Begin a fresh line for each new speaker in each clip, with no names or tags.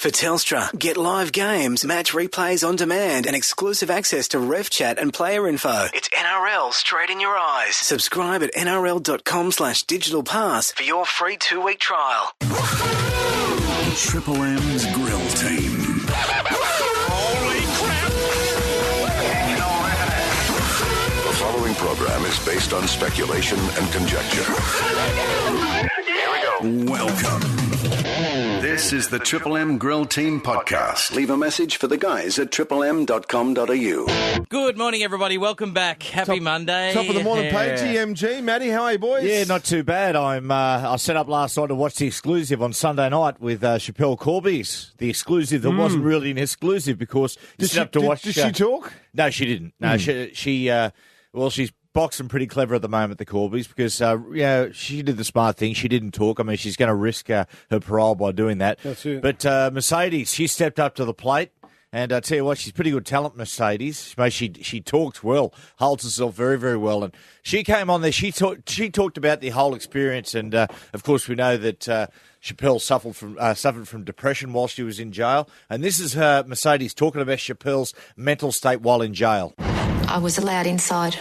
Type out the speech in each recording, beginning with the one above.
For Telstra, get live games, match replays on demand, and exclusive access to ref chat and player info. It's NRL straight in your eyes. Subscribe at nrl.com/digital pass for your free 2-week trial.
Triple M's Grill Team.
Holy crap!
The following program is based on speculation and conjecture. Here we go. Welcome. This is the Triple M Grill Team podcast. Leave a message for the guys at triplem.com.au.
Good morning, everybody. Welcome back. Happy Monday.
Top of the morning, Paige, MG. Matty, how are you, boys?
Yeah, not too bad. I set up last night to watch the exclusive on Sunday night with Chappelle Corby's. The exclusive that wasn't really an exclusive because you set up to watch.
Did she talk?
No, she didn't. No, she's boxing pretty clever at the moment, the Corbys, because she did the smart thing. She didn't talk. I mean, she's going to risk her parole by doing that.
That's it.
But Mercedes, she stepped up to the plate. And I tell you what, she's pretty good talent, Mercedes. She talks well, holds herself very, very well. And she came on there. She talked about the whole experience. And of course, we know that Chappelle suffered from depression while she was in jail. And this is her Mercedes talking about Chappelle's mental state while in jail.
I was allowed inside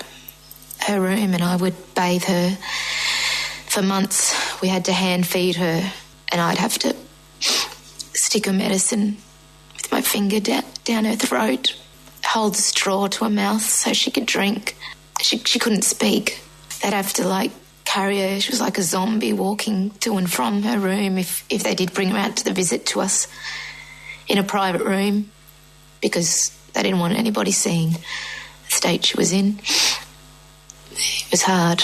her room and I would bathe her. For months, we had to hand feed her, and I'd have to stick her medicine with my finger down her throat, hold a straw to her mouth so she could drink. She couldn't speak. They'd have to, carry her. She was like a zombie walking to and from her room if they did bring her out to the visit to us in a private room because they didn't want anybody seeing the state she was in. It was hard.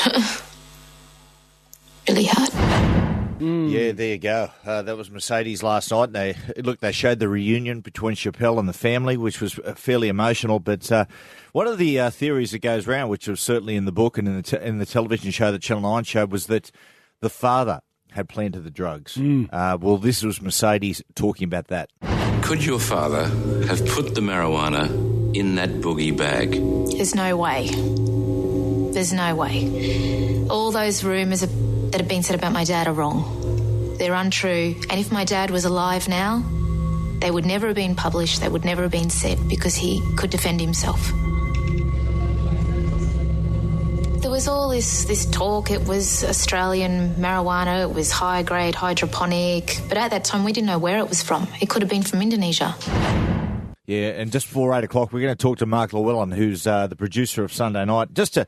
Really hard.
Yeah, there you go. That was Mercedes last night. They showed the reunion between Chappelle and the family, which was fairly emotional. But one of the theories that goes around, which was certainly in the book and in the television show that Channel 9 showed, was that the father had planted the drugs. Well, this was Mercedes talking about that.
Could your father have put the marijuana in that boogie bag?
There's no way. There's no way. All those rumours that have been said about my dad are wrong. They're untrue. And if my dad was alive now, they would never have been published. They would never have been said because he could defend himself. There was all this talk. It was Australian marijuana. It was high-grade hydroponic. But at that time, we didn't know where it was from. It could have been from Indonesia.
Yeah, and just before 8 o'clock, we're going to talk to Mark Llewellyn, who's the producer of Sunday Night, just to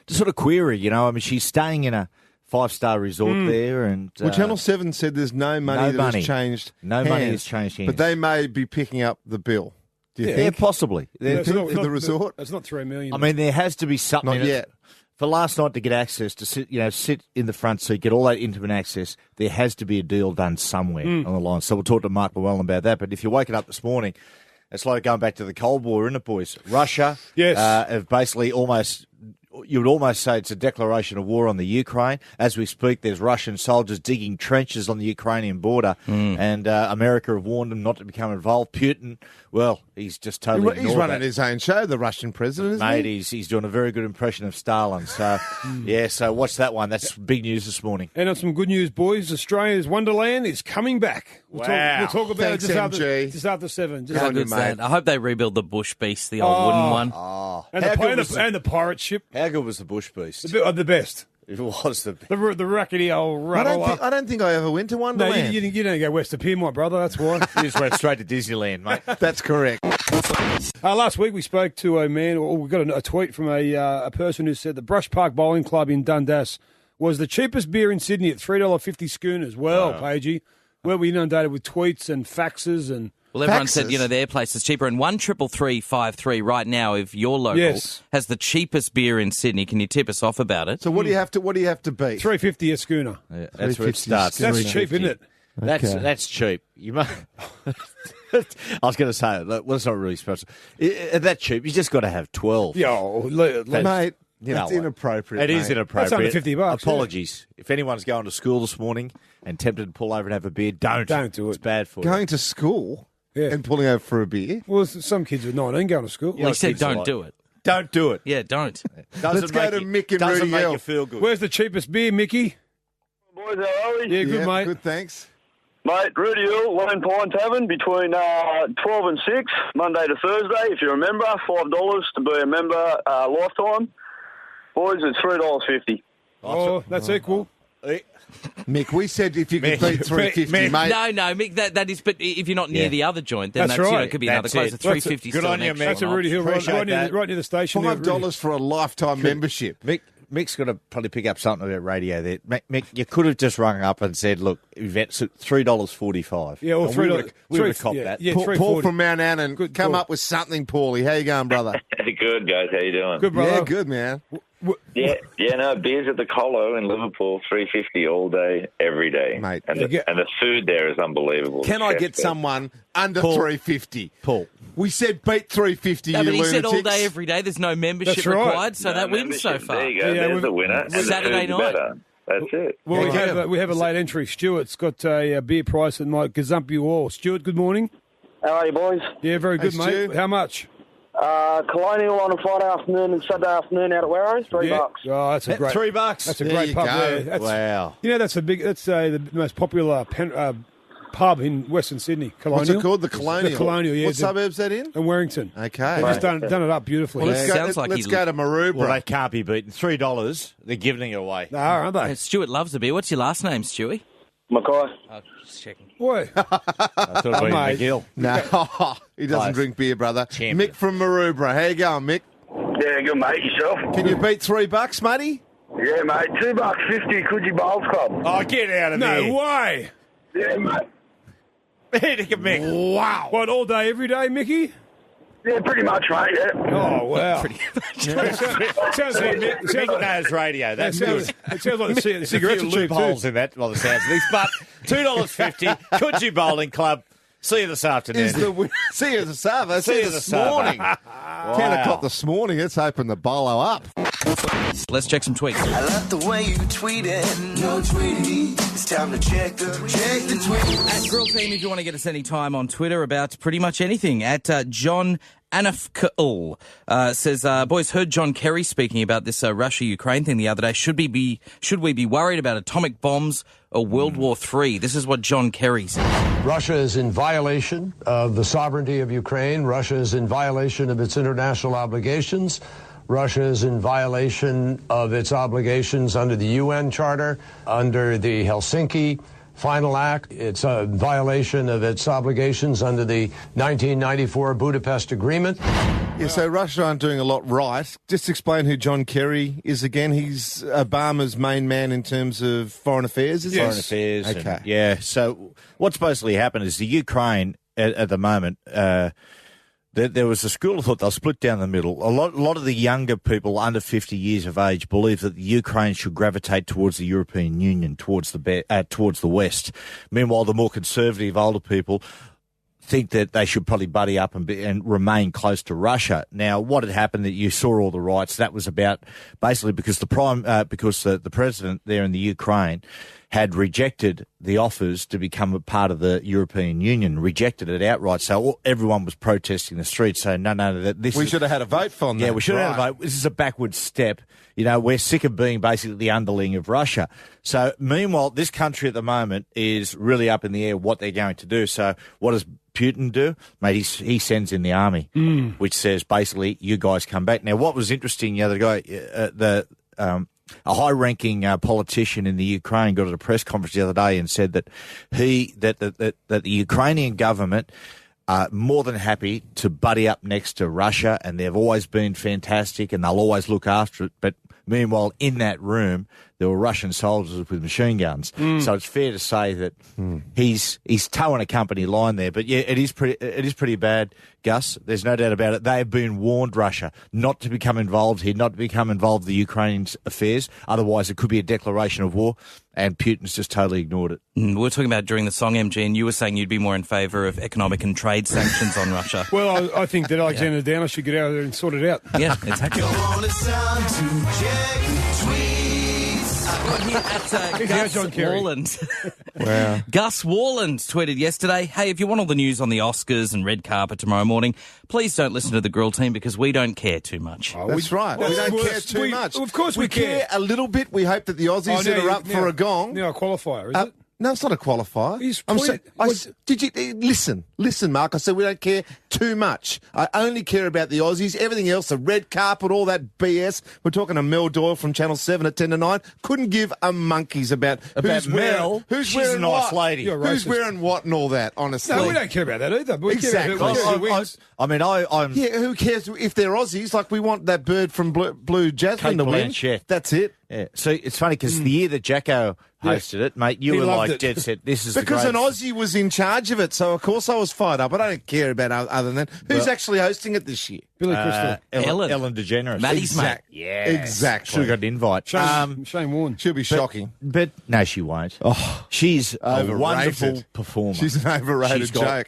sort of query, I mean, she's staying in a 5-star resort there. And
Well, Channel 7 said there's no money has changed
No money has changed hands.
But they may be picking up the bill. Do you think?
Yeah, possibly.
The resort?
It's not $3 million.
I mean, there has to be something.
Not yet.
For last night to get access, to sit in the front seat, get all that intimate access, there has to be a deal done somewhere on the line. So we'll talk to Mark Llewellyn about that. But if you're waking up this morning, it's like going back to the Cold War, isn't it, boys? Russia have basically you would almost say it's a declaration of war on the Ukraine. As we speak, there's Russian soldiers digging trenches on the Ukrainian border, and America have warned them not to become involved. Putin, well, he's just totally
He's running his own show, the Russian president, isn't
Mate,
he?
he's doing a very good impression of Stalin. So, so watch that one. That's big news this morning.
And on some good news, boys, Australia's Wonderland is coming back. We'll talk about it just after 7.
How good's that? I hope they rebuild the Bush Beast, the old wooden one.
And the pirate ship.
How good was the Bush Beast?
The best.
It was the
The rackety old
I
rattler.
don't think I ever went to
No,
Wonderland.
you didn't go west of Pier, my brother. That's why.
You just went straight to Disneyland, mate.
That's correct.
Last week we spoke to a man, or we got a tweet from a person who said the Brush Park Bowling Club in Dundas was the cheapest beer in Sydney at $3.50 schooners. Well, Pagey, well, we inundated with tweets and faxes and...
Well, everyone said, their place is cheaper. And 13353 right now, if your local has the cheapest beer in Sydney, can you tip us off about it?
So what do you have to beat?
$3.50 a schooner.
Yeah, that's where it starts.
That's cheap, isn't it?
That's cheap. You must... I was going to say, well, it's not really special. That cheap, you just got to have 12.
Mate, that's inappropriate.
It is inappropriate.
That's under $50.
Apologies. Yeah. If anyone's going to school this morning and tempted to pull over and have a beer, don't do it. It's bad for you.
Going to school and pulling over for a beer?
Well, some kids at 19 going to school.
Well, he said don't do it.
Don't do it.
Yeah, don't.
Let's go to Mick and
Rudy. Doesn't make
Yell.
you feel good.
Where's the cheapest beer, Mickey?
Boys, how are we?
Yeah, good, mate.
Good, thanks.
Mate, Rudy Hill, Lone Pine Tavern, between 12 and 6, Monday to Thursday, if you remember. $5 to be a member, lifetime. Boys, it's $3.50.
Oh, that's equal.
Mick, we said if you could beat 350, mate.
No, Mick, that is, but if you're not near the other joint, then that's right. It could be another closer. 350
Good on you, Mick.
That's a Rudy Hill right near the station.
$5 for a lifetime membership.
Mick's got to probably pick up something about radio there. Mick, you could have just rung up and said, look, it's $3.45.
Yeah, or $3.
We would have copped that.
Yeah,
Paul from Mount Annan, come up with something, Paulie. How you going, brother?
Good, guys. How you doing?
Good, brother.
Yeah, good, man.
No, beers at the Colo in Liverpool, $3.50 all day, every day.
Mate.
And the food there is unbelievable.
Can I get someone under $3.50?
Paul.
We said beat $3.50,
no, but he
lunatics.
said all day, every day. There's no membership required, so that wins so far.
There you go. There's the winner. And
Saturday night.
That's it.
Well, we have a late entry. Stuart's got a beer price that might gazump you all. Stuart, good morning.
How are you, boys?
Yeah, very good, mate.
Stu.
How much?
Colonial on a Friday afternoon and Saturday afternoon out at Warrows, $3.
Oh, that's a great
$3.
That's a
There
great
you
pub
go.
there. That's,
Wow.
You know, that's the most popular pub in Western Sydney. Colonial.
What's it called? The Colonial.
The Colonial, yeah.
What suburb's that in?
In Warrington.
Okay.
They've just done it up beautifully.
Well,
Let's go to Maroubra.
Well, they can't be beaten. $3, they're giving it away.
They are, aren't they?
Stuart loves a beer. What's your last name, Stewie?
Mackay.
Oh, just checking.
Boy.
I thought it was
mate.
McGill.
No, he doesn't
Close.
drink beer, brother.
Champion.
Mick from Maroubra. How you going, Mick?
Yeah, good, mate. Yourself?
Can you beat $3, matey?
Yeah, mate. $2.50, Coogee Bowls Club.
Oh, get out of there.
No way.
Yeah, mate.
Mick.
Wow. What, all day, every day, Mickey?
Yeah, pretty much, mate, yeah.
Oh, wow. Sounds like Mick.
Mick knows radio. That's good.
It sounds like the cigarettes
There's a
are
few
cheap,
loopholes
too.
in that, by the sounds of this. But $2.50, Coogee Bowling Club. See you this afternoon.
See you this afternoon.
See you this morning.
10 o'clock this morning. Let's open the bolo up.
Let's check some tweets.
I love the way you tweeted. No tweeting. It's time to check the tweets.
At Grill Team, if you want to get us any time on Twitter about pretty much anything. At John Anafkaul says, boys, heard John Kerry speaking about this Russia-Ukraine thing the other day. Should we be worried about atomic bombs or World War III? This is what John Kerry said.
Russia is in violation of the sovereignty of Ukraine. Russia is in violation of its international obligations. Russia is in violation of its obligations under the UN Charter, under the Helsinki Final Act. It's a violation of its obligations under the 1994 Budapest Agreement.
Yeah, so Russia aren't doing a lot right. Just explain who John Kerry is again. He's Obama's main man in terms of foreign affairs, is he?
Foreign affairs.
Okay.
And, so what's basically happened is the Ukraine at the moment, there was a school of thought they'll split down the middle. A lot of the younger people under 50 years of age believe that the Ukraine should gravitate towards the European Union, towards the West. Meanwhile, the more conservative older people think that they should probably buddy up and remain close to Russia. Now, what had happened that you saw all the riots, that was about basically because the president there in the Ukraine had rejected the offers to become a part of the European Union, rejected it outright. So everyone was protesting the streets saying, no, we
should have had a vote for that.
Yeah, we should have had a vote. This is a backward step. You know, we're sick of being basically the underling of Russia. So meanwhile, this country at the moment is really up in the air what they're going to do. So what does Putin do? Mate, he sends in the army, which says basically, you guys come back. Now, what was interesting, the other guy, a high-ranking politician in the Ukraine got at a press conference the other day and said that that the Ukrainian government are more than happy to buddy up next to Russia, and they've always been fantastic, and they'll always look after it. But meanwhile, in that room, there were Russian soldiers with machine guns. So it's fair to say that he's towing a company line there. But yeah, it is pretty bad, Gus. There's no doubt about it. They have been warned, Russia, not to become involved here, not to become involved in the Ukraine's affairs. Otherwise, it could be a declaration of war. And Putin's just totally ignored it.
We were talking about during the song, MG, and you were saying you'd be more in favour of economic and trade sanctions on Russia.
Well, I think that Alexander Downer should get out there and sort it out.
Yeah, exactly. Gus Warland.
Wow.
Gus Warland tweeted yesterday, hey, if you want all the news on the Oscars and red carpet tomorrow morning, please don't listen to the Grill Team because we don't care too much.
That's right. We don't care too much.
Of course we
care a little bit. We hope that the Aussies that are up for a gong.
Now a qualifier, is it?
No, it's not a qualifier. Did you listen, Mark? I said we don't care too much. I only care about the Aussies. Everything else, the red carpet, all that BS. We're talking to Mel Doyle from Channel 7 at 10 to 9. Couldn't give a monkey's about who's
Mel.
Who's
She's
wearing
a nice
what.
lady.
Who's wearing what and all that, honestly.
No, we don't care about that either. But we
Exactly.
care about who wins.
I'm
Yeah, who cares if they're Aussies? Like, we want that bird from Blue Jasmine
Kate
to win.
Blanchett.
That's it.
Yeah. So it's funny because the year that Jacko hosted it, mate, you
He
were
loved
like
it.
dead set. This is
Because
the
an
greatest.
Aussie was in charge of it, so of course I was fired up. I don't care about other than who's actually hosting it this year.
Billy Crystal.
Ellen DeGeneres.
Maddie's mate.
Yeah,
Exactly.
Should have got an invite.
Shane Warne.
She'll be shocking.
But no, she won't. Oh, she's a
Overrated.
wonderful performer.
She's an overrated joke.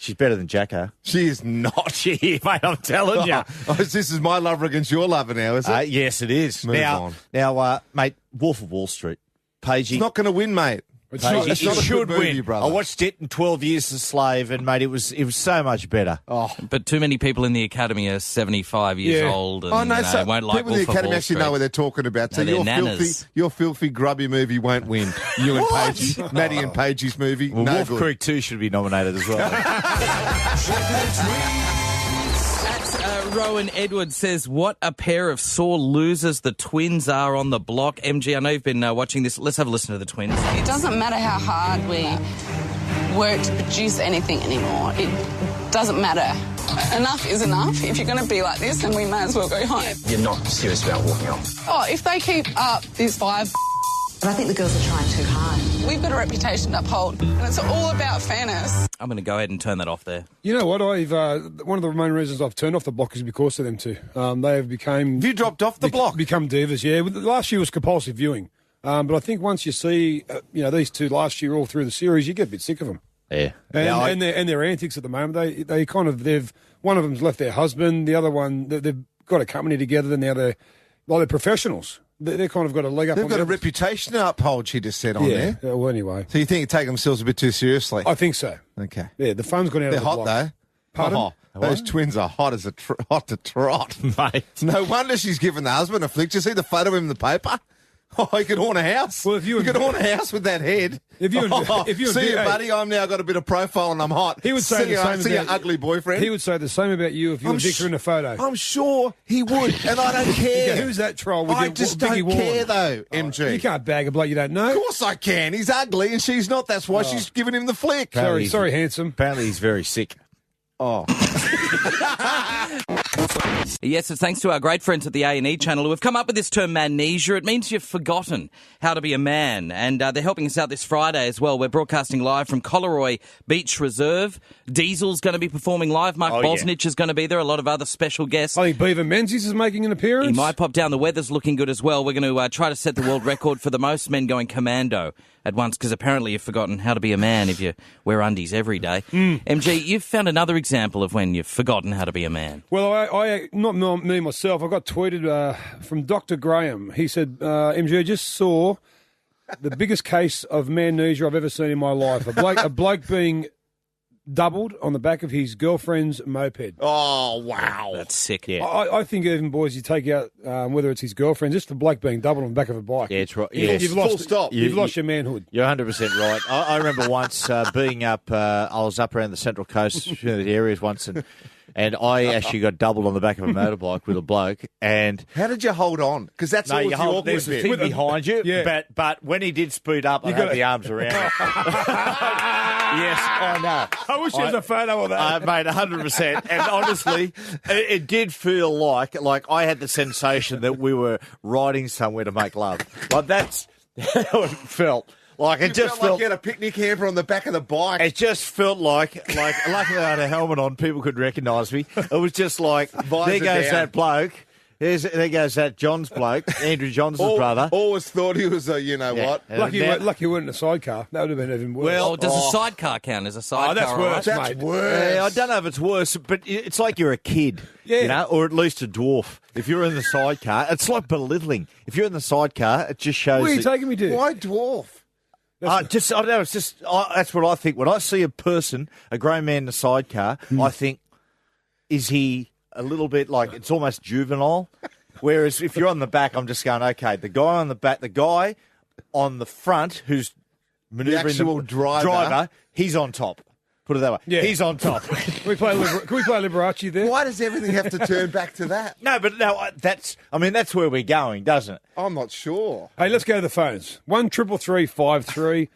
She's better than Jacko.
She is not.
Mate, I'm telling you.
This is my lover against your lover now, is it?
Yes, it is.
Move on.
Now, mate, Wolf of Wall Street. Pagey.
It's not going to win, mate.
It's
Pagey,
not-
It's not
it
a
should
good movie,
win.
brother.
I watched it in 12 Years a Slave, and, mate, it was so much better.
Oh,
But too many people in the academy are 75 years
Yeah.
old and
oh no! So
won't like
people in the
Wolf of
academy
Wall
actually
Street.
know what they're talking about. So
No, they're
your
nanas.
filthy, grubby movie won't win. You and Paige, Maddie and Paige's movie,
Well,
no
Wolf
good.
Creek 2 should be nominated as well.
Rowan Edwards says, what a pair of sore losers the Twins are on the block. MG, I know you've been watching this. Let's have a listen to the Twins.
It doesn't matter how hard we work to produce anything anymore. It doesn't matter. Enough is enough. If you're going to be like this, then we may as well go home.
You're not serious about walking off.
Oh, if they keep up this vibe...
But I think the girls are trying too hard.
We've got a reputation to uphold, and it's all about fairness.
I'm going to go ahead and turn that off there.
You know what? One of the main reasons I've turned off the block is because of them two. They have become...
Have you dropped off the block?
Become divas, yeah. Last year was compulsive viewing. But I think once you see, these two last year all through the series, you get a bit sick of them.
Yeah.
And their antics at the moment, one of them's left their husband, the other one, they've got a company together, and now they're professionals. They've kind of got a leg up.
They've
on
got
the
a reputation to uphold, she just said on
yeah.
there.
Well, anyway.
So you think they take themselves a bit too seriously?
I think so.
Okay.
Yeah, the fun's gone out
They're
of the
hot,
block.
though.
Pardon?
Oh, those twins are hot as hot to trot.
Mate.
No wonder she's given the husband a flick. Did you see the photo of him in the paper? Oh, he could haunt a house.
Well, if you
could haunt a house with that head.
If you and
See you, buddy. I'm now got a bit of profile and I'm hot.
He would say the same
see
about
your ugly boyfriend.
He would say the same about you if you were Victor in a photo.
I'm sure he would, and I don't care.
Who's that troll? With
I
your,
just
Vicky
don't care,
Warren?
though, MG.
You can't bag a bloke you don't know.
Of course I can. He's ugly and she's not. That's why she's giving him the flick.
Sorry, handsome.
Apparently he's very sick.
Oh.
Yes, it's thanks to our great friends at the A&E channel who have come up with this term amnesia. It means you've forgotten how to be a man. And they're helping us out this Friday as well. We're broadcasting live from Collaroy Beach Reserve. Diesel's going to be performing live. Mark Bosnich is going to be there. A lot of other special guests.
I think Beaver Menzies is making an appearance.
He might pop down. The weather's looking good as well. We're going to try to set the world record for the most men going commando at once, because apparently you've forgotten how to be a man if you wear undies every day. MG, you've found another example of when you've forgotten how to be a man.
Well, I not me myself. I got tweeted from Dr. Graham. He said, MG, I just saw the biggest case of amnesia I've ever seen in my life. A bloke being doubled on the back of his girlfriend's moped.
Oh, wow.
That's sick.
Yeah.
I think even, boys, you take out whether it's his girlfriend, just the bloke being doubled on the back of a bike.
Yeah, it's right.
You've lost,
Full stop.
You've lost your manhood.
You're 100% right. I remember once being up, I was up around the Central Coast areas once, and I actually got doubled on the back of a motorbike with a bloke. And
how did you hold on? Because that's always the awkward
there's a
bit.
thing behind you,
Yeah.
but when he did speed up, I had the arms around him. Yes, I know.
I wish there was a photo of that.
Mate, 100%. And honestly, it did feel like I had the sensation that we were riding somewhere to make love. Like that's how it felt. Like it just
felt like you had a picnic hamper on the back of the bike.
It just felt like luckily I had a helmet on, people could recognise me. It was just like, there goes that bloke. There goes that John's bloke, Andrew Johnson's brother.
Always thought he was a, what?
Lucky you weren't in a sidecar. That would have been even worse.
Well, does a sidecar count as a sidecar?
that's worse,
right?
That's
mate.
worse.
I don't know if it's worse, but it's like you're a kid, or at least a dwarf. If you're in the sidecar, it's like belittling. If you're in the sidecar, it just shows.
Where are you
that-
taking me to?
Why dwarf?
I don't know. It's just that's what I think. When I see a person, a grown man in a sidecar, I think, is he a little bit like it's almost juvenile? Whereas if you're on the back, I'm just going, okay, the guy on the back, the guy on the front who's manoeuvring
actual driver.
he's on top. Put it that way.
Yeah.
He's on top.
Can we play Liberace there?
Why does everything have to turn back to that?
No, that's where we're going, doesn't it?
I'm not sure.
Hey, let's go to the phones. 1-333-53.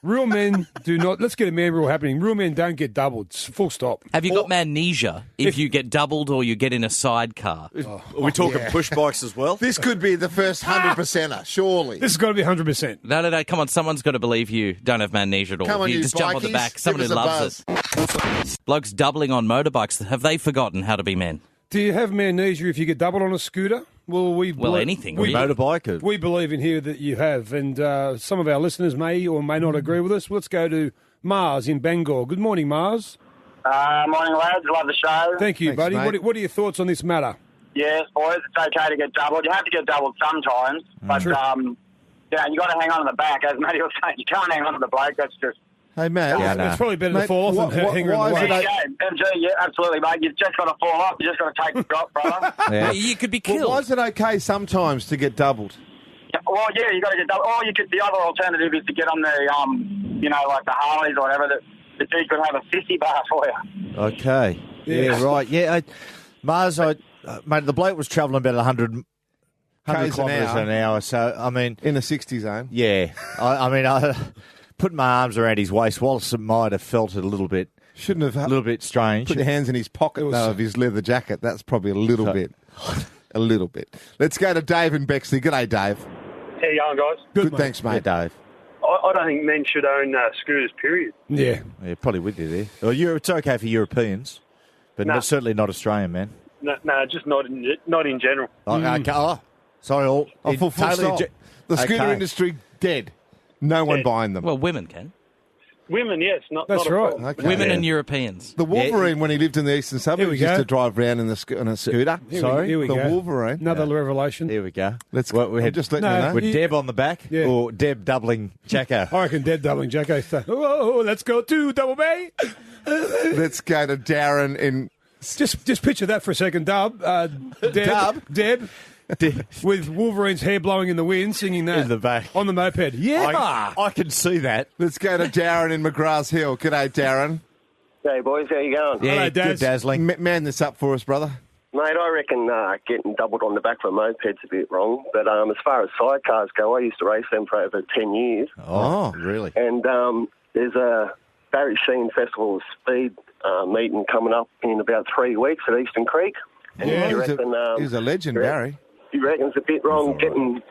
Real men do not. Let's get a man rule happening. Real men don't get doubled. Full stop.
Have you got amnesia if you get doubled or you get in a sidecar?
Are we talking push bikes as well?
This could be the first 100%er, surely.
This has got to be 100%.
No. Come on, someone's got to believe you don't have amnesia at all.
Come on, you
just jump on the
bikies,
back. Someone
give
who
us a
loves it. Blokes doubling on motorbikes. Have they forgotten how to be men?
Do you have amnesia if you get doubled on a scooter? Well,
anything.
Motorbike.
We believe in here that you have, and some of our listeners may or may not agree with us. Let's go to Mars in Bangor. Good morning, Mars.
Morning, lads. Love the show.
Thank you,
Thanks,
buddy.
mate.
What are your thoughts on this matter?
Yes, boys, it's okay to get doubled. You have to get doubled sometimes, but you got to hang on to the back. As Matty was saying, you can't hang on to the bloke. That's just...
Hey, Matt.
It's probably better to fall off than hang
why
on the
is
way.
MG, yeah, absolutely, mate. You've just got to fall off. You just got to take the drop, brother.
Yeah.
You could be killed.
Well, why is it okay sometimes to get doubled?
Well, yeah, you got to get doubled. Or the other alternative is to get on the, like the Harleys or whatever. The dude could have a 50 bar for you.
Okay. Yeah, right. Yeah, Mars, mate, the bloke was travelling about 100
K's
kilometres an hour. So, I mean...
In a 60 zone.
Yeah. I put my arms around his waist. Whilst it might have felt it a little bit...
Shouldn't have...
A little bit strange.
Put your hands in his pocket, though, of his leather jacket. That's probably a little bit. A little bit. Let's go to Dave in Bexley. G'day, Dave.
How you going, guys?
Good, thanks, mate.
Yeah, Dave.
I don't think men should own scooters, period.
Yeah.
Yeah, probably with you there. Well, it's okay for Europeans, but certainly not Australian, man.
No, just not in general.
Sorry, all.
Full stop. The scooter industry, dead. No one buying them.
Well, women can.
Women, yes.
That's
not a
right.
problem.
Okay.
Women and Europeans.
The Wolverine, when he lived in the eastern suburbs, used to drive around in on a scooter.
Here we
the
go.
Wolverine.
Another revelation.
Here we go.
We had just letting you know.
With Deb on the back or Deb doubling Jacko?
I reckon Deb doubling Jacko. Oh, let's go to Double Bay.
Let's go to Darren in...
Just picture that for a second, Deb. With Wolverine's hair blowing in the wind, singing that.
In the back.
On the moped. Yeah.
I can see that.
Let's go to Darren in McGrath's Hill. G'day, Darren.
Hey, boys, how you going?
Yeah,
Hello, Daz.
good dazzling.
Man this up for us, brother.
Mate, I reckon getting doubled on the back of a moped's a bit wrong. But as far as sidecars go, I used to race them for over 10 years.
Oh, really?
And there's a Barry Sheen Festival of Speed meeting coming up in about 3 weeks at Eastern Creek. And
he's a legend, Barry.
You reckon it's a bit wrong getting,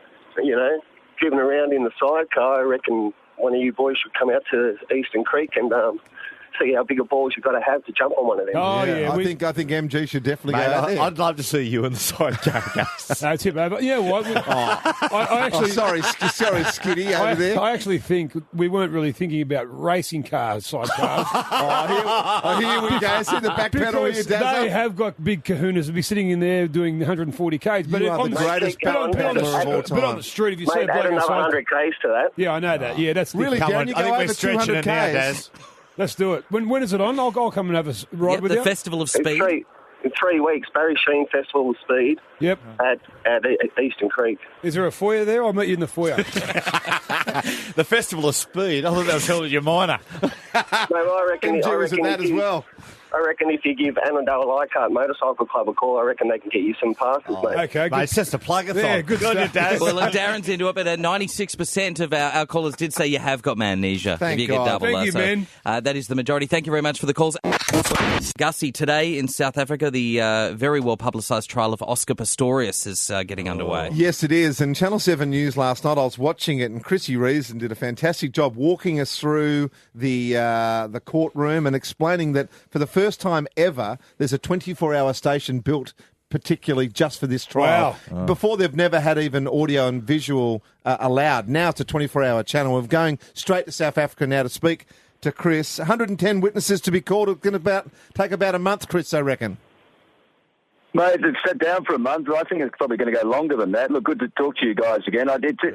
driven around in the sidecar? I reckon one of you boys should come out to Eastern Creek and see how big a balls you've got to have to jump on one of them.
Oh, yeah.
I think MG should definitely go out there.
I'd love to see you in the sidecar, Gus.
That's it, man. Yeah, what? I actually,
sorry, Skitty over there.
I actually think we weren't really thinking about racing cars, sidecars.
Here we go. See the back pedal here, Dazzler?
They have got big kahunas to be sitting in there doing 140 Ks. But
You are the greatest pedaler of all time.
But on the street, if you see
Mate,
a bloke
add
on the
another
side,
100 Ks to that.
yeah, I know that. Yeah, that's
Really,
the,
Darren? You
I
go
think we're
over
stretching
200
it now,
Ks.
Daz.
Let's do it. When is it on? I'll come and have a ride with
the
you.
Festival of Speed.
In 3 weeks, Barry Sheen Festival of Speed.
Yep.
At Eastern Creek.
Is there a foyer there? I'll meet you in the foyer.
The Festival of Speed. I thought that was held at your minor.
No, I reckon
was at that as well.
I reckon if you give Annandale Leichhardt Motorcycle Club a call, I reckon they can get you some passes, mate.
Okay, good.
Mate, it's just a plug-a-thon.
Yeah, good
on you,
stuff.
Daz.
Well, look, Darren's into it, but 96% of our callers did say you have got amnesia.
Thank
if you
God.
get double.
Thank you, man.
That is the majority. Thank you very much for the calls. Gussie, today in South Africa, the very well publicised trial of Oscar Pistorius is getting underway.
Yes, it is. And Channel 7 News last night, I was watching it, and Chrissy Reason did a fantastic job walking us through the courtroom and explaining that for the first time ever, there's a 24-hour station built particularly just for this trial.
Wow.
Before, they've never had even audio and visual allowed. Now it's a 24-hour channel. We're going straight to South Africa now to speak to Chris. 110 witnesses to be called. It's going to take about a month, Chris, I reckon.
Mate, it's set down for a month. I think it's probably going to go longer than that. Look, good to talk to you guys again.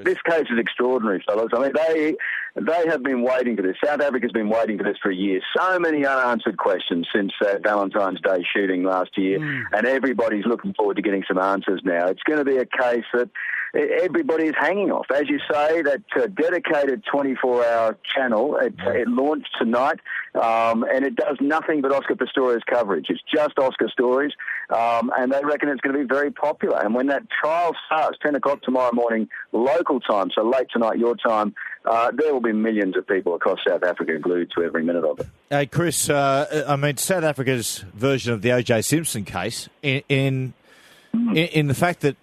This case is extraordinary, fellas. I mean, They have been waiting for this. South Africa's been waiting for this for a year. So many unanswered questions since Valentine's Day shooting last year, and everybody's looking forward to getting some answers now. It's going to be a case that everybody is hanging off. As you say, that dedicated 24-hour channel, it launched tonight, and it does nothing but Oscar Pistorius coverage. It's just Oscar stories, and they reckon it's going to be very popular. And when that trial starts, 10 o'clock tomorrow morning, local time, so late tonight, your time, there will be millions of people across South Africa glued to every minute of it.
Hey, Chris, South Africa's version of the O.J. Simpson case in the fact that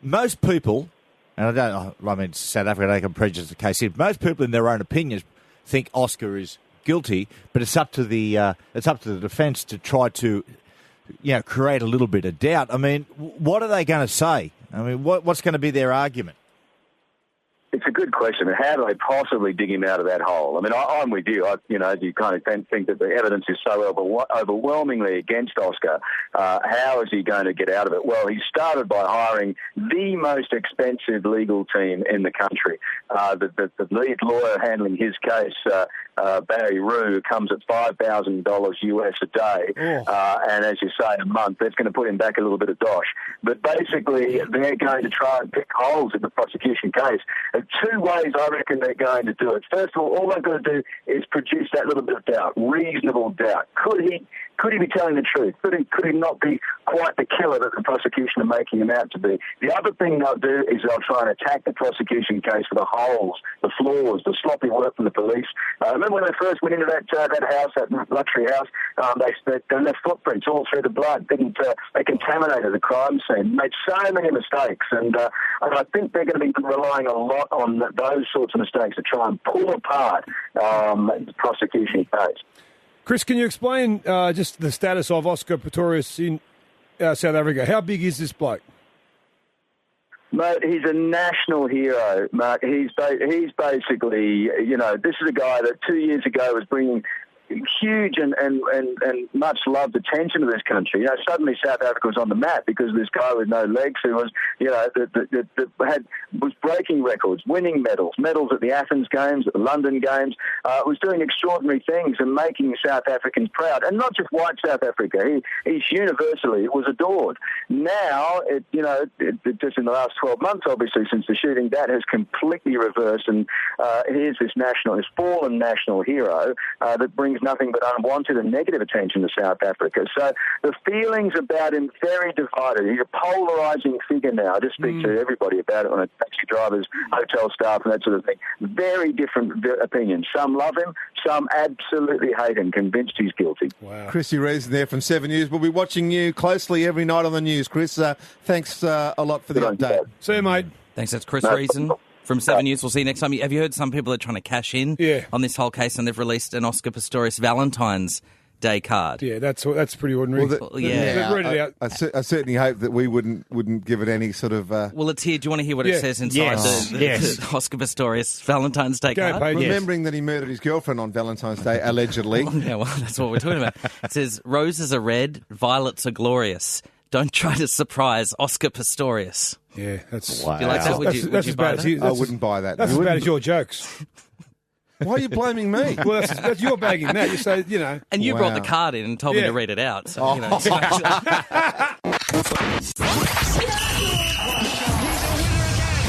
most people, and South Africa don't prejudice the case here, most people in their own opinions think Oscar is guilty, but it's up to the defence to try to create a little bit of doubt. I mean, what are they going to say? I mean, what's going to be their argument?
It's a good question. How do they possibly dig him out of that hole? I mean, I'm with you. You kind of think that the evidence is so overwhelmingly against Oscar. How is he going to get out of it? Well, he started by hiring the most expensive legal team in the country. The lead lawyer handling his case, Barry Rue, comes at $5,000 US a day. And as you say, a month, that's going to put him back a little bit of dosh. But basically, they're going to try and pick holes in the prosecution case. Two ways I reckon they're going to do it. First of all they've got to do is produce that little bit of doubt, reasonable doubt. Could he be telling the truth? Could he not be quite the killer that the prosecution are making him out to be? The other thing they'll do is they'll try and attack the prosecution case for the holes, the flaws, the sloppy work from the police. Remember when they first went into that house, that luxury house, they left footprints all through the blood. They contaminated the crime scene, made so many mistakes, and I think they're going to be relying a lot on those sorts of mistakes to try and pull apart the prosecution case.
Chris, can you explain just the status of Oscar Pistorius in South Africa? How big is this bloke?
Mate, he's a national hero, Mark. He's basically, this is a guy that 2 years ago was bringing huge and much loved attention to this country. Suddenly South Africa was on the map because of this guy with no legs who was, was breaking records, winning medals at the Athens Games, at the London Games, was doing extraordinary things and making South Africans proud, and not just white South Africa. He universally was adored. Now, just in the last 12 months, obviously, since the shooting, that has completely reversed, and here's this fallen national hero that brings nothing but unwanted and negative attention to South Africa. So the feelings about him very divided. He's a polarising figure now. I just speak to everybody about it on a taxi drivers, hotel staff and that sort of thing. Very different opinions. Some love him, some absolutely hate him, convinced he's guilty.
Wow. Chrissy Reason there from 7 News. We'll be watching you closely every night on the news. Chris, thanks a lot for the update.
See you, mate.
Thanks. That's Chris Reason from 7 News. We'll see you next time. Have you heard some people are trying to cash in on this whole case, and they've released an Oscar Pistorius Valentine's Day card?
Yeah, that's pretty ordinary.
Read it out. I certainly hope that we wouldn't give it any sort of...
Well, it's here. Do you want to hear what it says inside the Oscar Pistorius Valentine's Day card?
Remembering that he murdered his girlfriend on Valentine's Day, allegedly.
Well, that's what we're talking about. It says, roses are red, violets are glorious. Don't try to surprise Oscar Pistorius.
Yeah, that's...
Wow. Do you like that? Would you buy that?
I wouldn't buy that.
That's as bad as your jokes.
Why are you blaming me?
Well, that's you're bagging that. You say,
And you brought the card in and told me to read it out. So,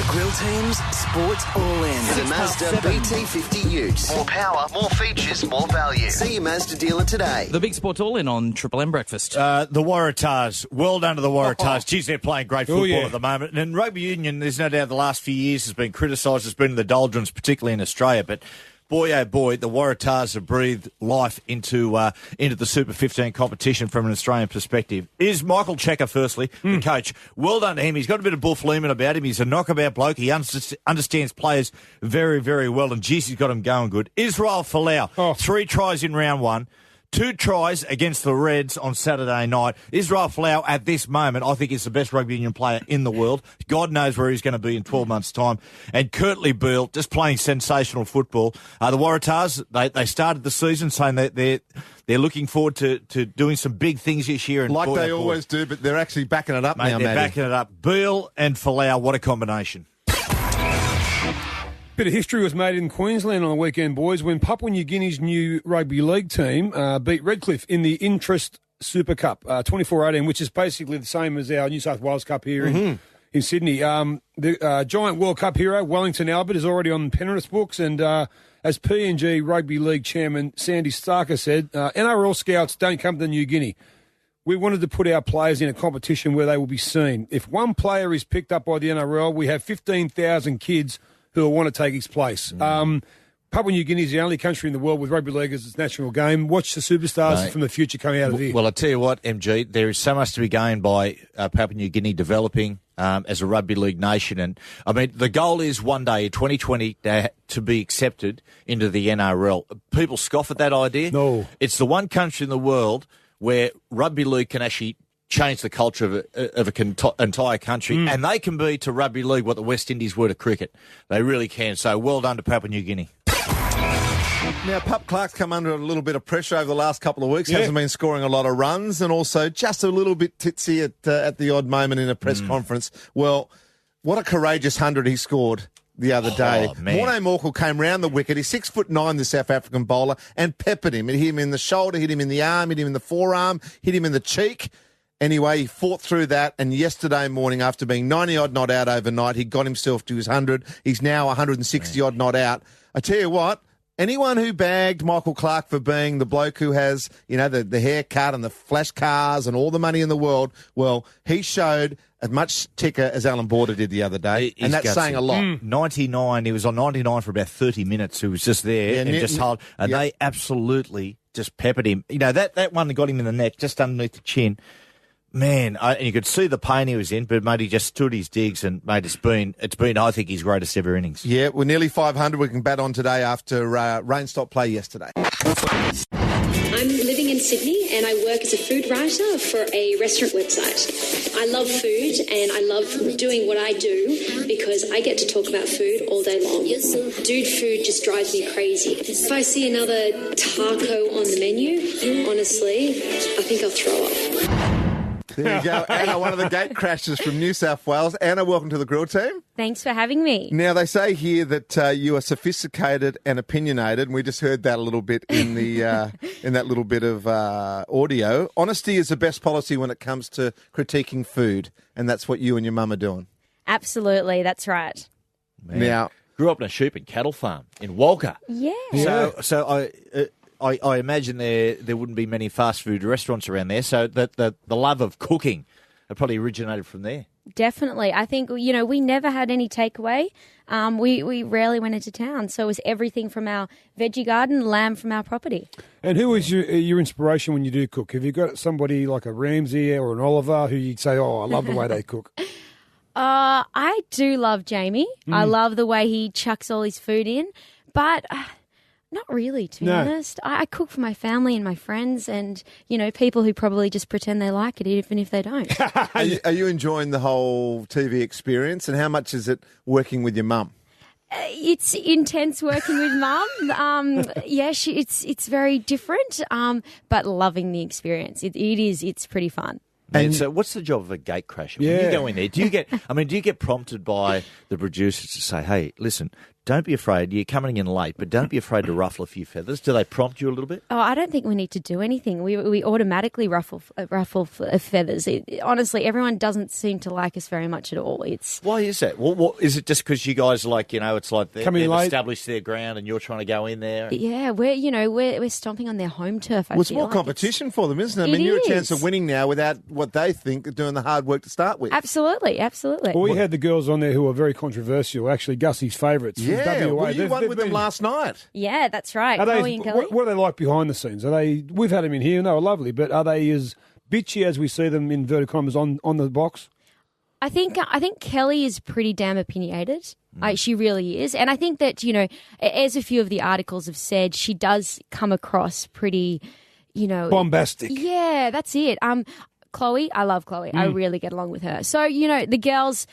Grill Team's Sports All In.
The Mazda BT50 Utes. More power, more features, more value. See your Mazda dealer today.
The big Sports All In on TripleM Breakfast.
The Waratahs. Well done to the Waratahs. Geez, they're playing great football at the moment. And in rugby union, there's no doubt the last few years has been criticised. It's been in the doldrums, particularly in Australia. But boy, oh boy, the Waratahs have breathed life into the Super 15 competition from an Australian perspective. Is Michael Checker, firstly, the coach. Well done to him. He's got a bit of Bull Fleeman about him. He's a knockabout bloke. He understands players very, very well, and geez, he's got him going good. Israel Folau, 3 tries in round 1. 2 tries against the Reds on Saturday night. Israel Folau, at this moment, I think is the best rugby union player in the world. God knows where he's going to be in 12 months' time. And Kurtley Beale, just playing sensational football. The Waratahs, they started the season saying that they're looking forward to doing some big things this year. And
like they always do, but they're actually backing it up now,
They're backing it up. Beale and Folau, what a combination.
Bit of history was made in Queensland on the weekend, boys, when Papua New Guinea's new rugby league team beat Redcliffe in the Interest Super Cup 24-18, which is basically the same as our New South Wales Cup here in Sydney. The giant World Cup hero, Wellington Albert, is already on Penrith's books, and as PNG Rugby League chairman Sandy Starker said, NRL scouts don't come to New Guinea. We wanted to put our players in a competition where they will be seen. If one player is picked up by the NRL, we have 15,000 kids who will want to take his place. Papua New Guinea is the only country in the world with rugby league as its national game. Watch the superstars from the future coming out of here.
Well, I tell you what, MG, there is so much to be gained by Papua New Guinea developing as a rugby league nation. And, I mean, the goal is one day in 2020 to be accepted into the NRL. People scoff at that idea.
No.
It's the one country in the world where rugby league can actually change the culture of an entire country, and they can be to rugby league what the West Indies were to cricket. They really can. So well done to Papua New Guinea.
Now, Pup Clark's come under a little bit of pressure over the last couple of weeks. Hasn't been scoring a lot of runs, and also just a little bit titsy at the odd moment in a press conference. Well, what a courageous 100 he scored the other day. Morné Morkel came round the wicket. He's 6'9", the South African bowler, and peppered him. It hit him in the shoulder, hit him in the arm, hit him in the forearm, hit him in the cheek. Anyway, he fought through that, and yesterday morning, after being 90-odd not out overnight, he got himself to his 100. He's now 160-odd not out. I tell you what, anyone who bagged Michael Clark for being the bloke who has, the haircut and the flash cars and all the money in the world, well, he showed as much ticker as Alan Border did the other day, and that's saying a lot.
99, he was on 99 for about 30 minutes. He was just there and they absolutely just peppered him. That one that got him in the neck, just underneath the chin. Man, and you could see the pain he was in, but mate, he just stood his digs, and mate, it's been, I think, his greatest ever innings.
Yeah, we're nearly 500. We can bat on today after rain stopped play yesterday.
I'm living in Sydney, and I work as a food writer for a restaurant website. I love food, and I love doing what I do because I get to talk about food all day long. Dude, food just drives me crazy. If I see another taco on the menu, honestly, I think I'll throw up.
There you go, Anna, one of the gate crashers from New South Wales. Anna, welcome to the Grill Team.
Thanks for having me.
Now, they say here that you are sophisticated and opinionated, and we just heard that a little bit in the in that little bit of audio. Honesty is the best policy when it comes to critiquing food, and that's what you and your mum are doing.
Absolutely, that's right.
Man.
Now,
grew up on a sheep and cattle farm in Walker.
Yeah.
So I imagine there wouldn't be many fast food restaurants around there, so the love of cooking probably originated from there.
Definitely. I think, we never had any takeaway. We rarely went into town, so it was everything from our veggie garden, lamb from our property.
And who is your inspiration when you do cook? Have you got somebody like a Ramsay or an Oliver who you'd say, I love the way they cook?
I do love Jamie. I love the way he chucks all his food in, but... not really, to be honest. I cook for my family and my friends and, people who probably just pretend they like it, even if they don't.
Are you enjoying the whole TV experience, and how much is it working with your mum?
It's intense working with Mum. It's very different, but loving the experience. It's pretty fun.
And so what's the job of a gate crasher? When you go in there, do you get prompted by the producers to say, hey, listen, don't be afraid. You're coming in late, but don't be afraid to ruffle a few feathers. Do they prompt you a little bit?
Oh, I don't think we need to do anything. We automatically ruffle feathers. Honestly, everyone doesn't seem to like us very much at all.
Why is that? What is it? Just because you guys it's like they've established their ground and you're trying to go in there?
Yeah, we're stomping on their home turf.
It's more competition for them, isn't it? I mean, you're a chance of winning now without what they think are doing the hard work to start with.
Absolutely.
Well, we had the girls on there who were very controversial. Actually, Gussie's favourites.
Yeah, well, you won with them last night.
Yeah, that's right.
What are they like behind the scenes? We've had them in here and they were lovely, but are they as bitchy as we see them in inverted commas on the box?
I think Kelly is pretty damn opinionated. She really is. And I think that, as a few of the articles have said, she does come across pretty,
bombastic.
Yeah, that's it. Chloe, I love Chloe. I really get along with her. So, the girls...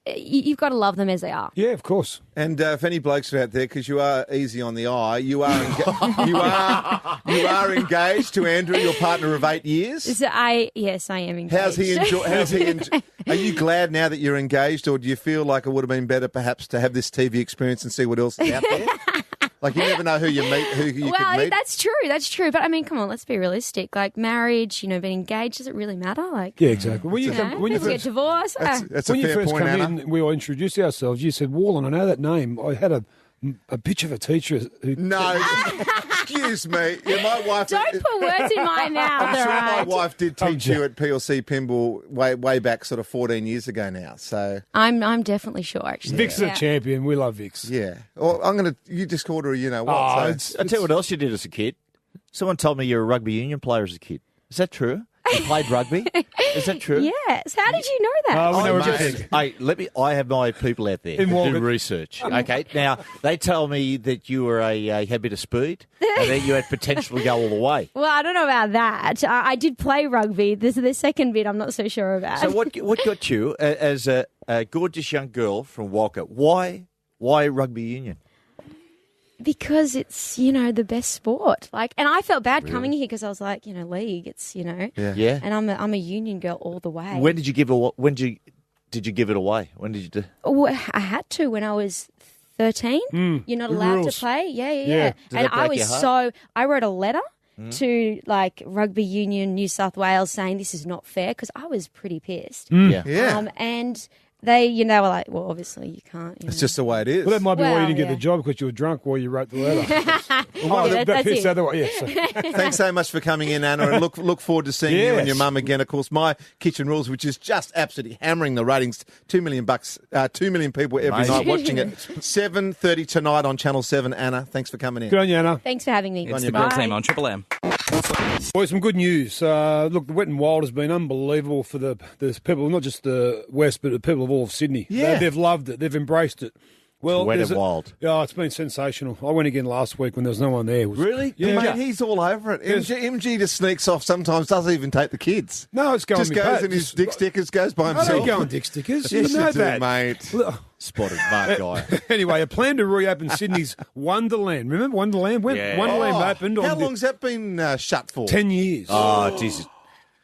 you've got to love them as they are.
Yeah, of course.
And if any blokes are out there, because you are easy on the eye, you are engaged to Andrew, your partner of 8 years.
So yes, I am engaged.
How's he Are you glad now that you're engaged, or do you feel like it would have been better perhaps to have this TV experience and see what else is out there? Like, you never know who you meet, who you could meet.
That's true. But I mean, come on, let's be realistic. Like marriage, being engaged, does it really matter? Like,
yeah, exactly. When you
people get divorced.
That's
when
a
you
fair
first
point,
come
Anna.
in, we all introduced ourselves. You said, Warren, I know that name. I had a bitch of a teacher who...
No, excuse me. Yeah, my wife...
Don't put words in my mouth,
I'm sure my
alright?
wife did teach you at PLC Pinball way back sort of 14 years ago now, so...
I'm definitely sure, actually.
Vic's a champion. We love Vic's.
Yeah. Well, you just called her a you-know-what.
I'll tell you what else you did as a kid. Someone told me you're a rugby union player as a kid. Is that true? You played rugby? Is that true?
Yes. How did you know that?
I have my people out there who do research. Okay, now they tell me that you were had a bit of speed and that you had potential to go all the way.
Well, I don't know about that. I did play rugby. This is the second bit I'm not so sure about.
So what got you as a gorgeous young girl from Walker? Why rugby union?
Because it's, the best sport. And I felt bad coming here because I was like, league, it's,
Yeah.
And I'm a union girl all the way.
When did you give it? Did you give it away? When did you do?
Oh, I had to when I was 13. You're not allowed to play. Yeah. And I wrote a letter to rugby union New South Wales saying this is not fair because I was pretty pissed.
Yeah.
And they were like, well, obviously you can't.
It's just the way it is.
Well, that might be why you didn't get the job, because you were drunk while you wrote the letter.
That's it.
Otherwise,
Thanks so much for coming in, Anna, and look forward to seeing you and your mum again. Of course, My Kitchen Rules, which is just absolutely hammering the ratings. 2 million people every night watching it. 7:30 tonight on Channel 7. Anna, thanks for coming in.
Good on you, Anna.
Thanks for having me.
It's the Grill Team on Triple M.
Boys, some good news. Look, the Wet and Wild has been unbelievable for the people, not just the West, but the people of all of Sydney.
Yeah.
They've loved it. They've embraced it. Well,
Wet and Wild.
Yeah, it's been sensational. I went again last week when there was no one there. It was,
really?
Yeah.
Mate, he's all over it. MG just sneaks off sometimes, doesn't even take the kids.
No, it's going
just goes in his dick stickers, goes by himself.
I don't go on dick stickers.
Yes,
you know
you do,
that,
mate.
Spotted Mark guy.
Anyway, a plan to reopen Sydney's Wonderland. Remember Wonderland? Wonderland opened on...
How long's that been shut for?
10 years.
Oh, Jesus.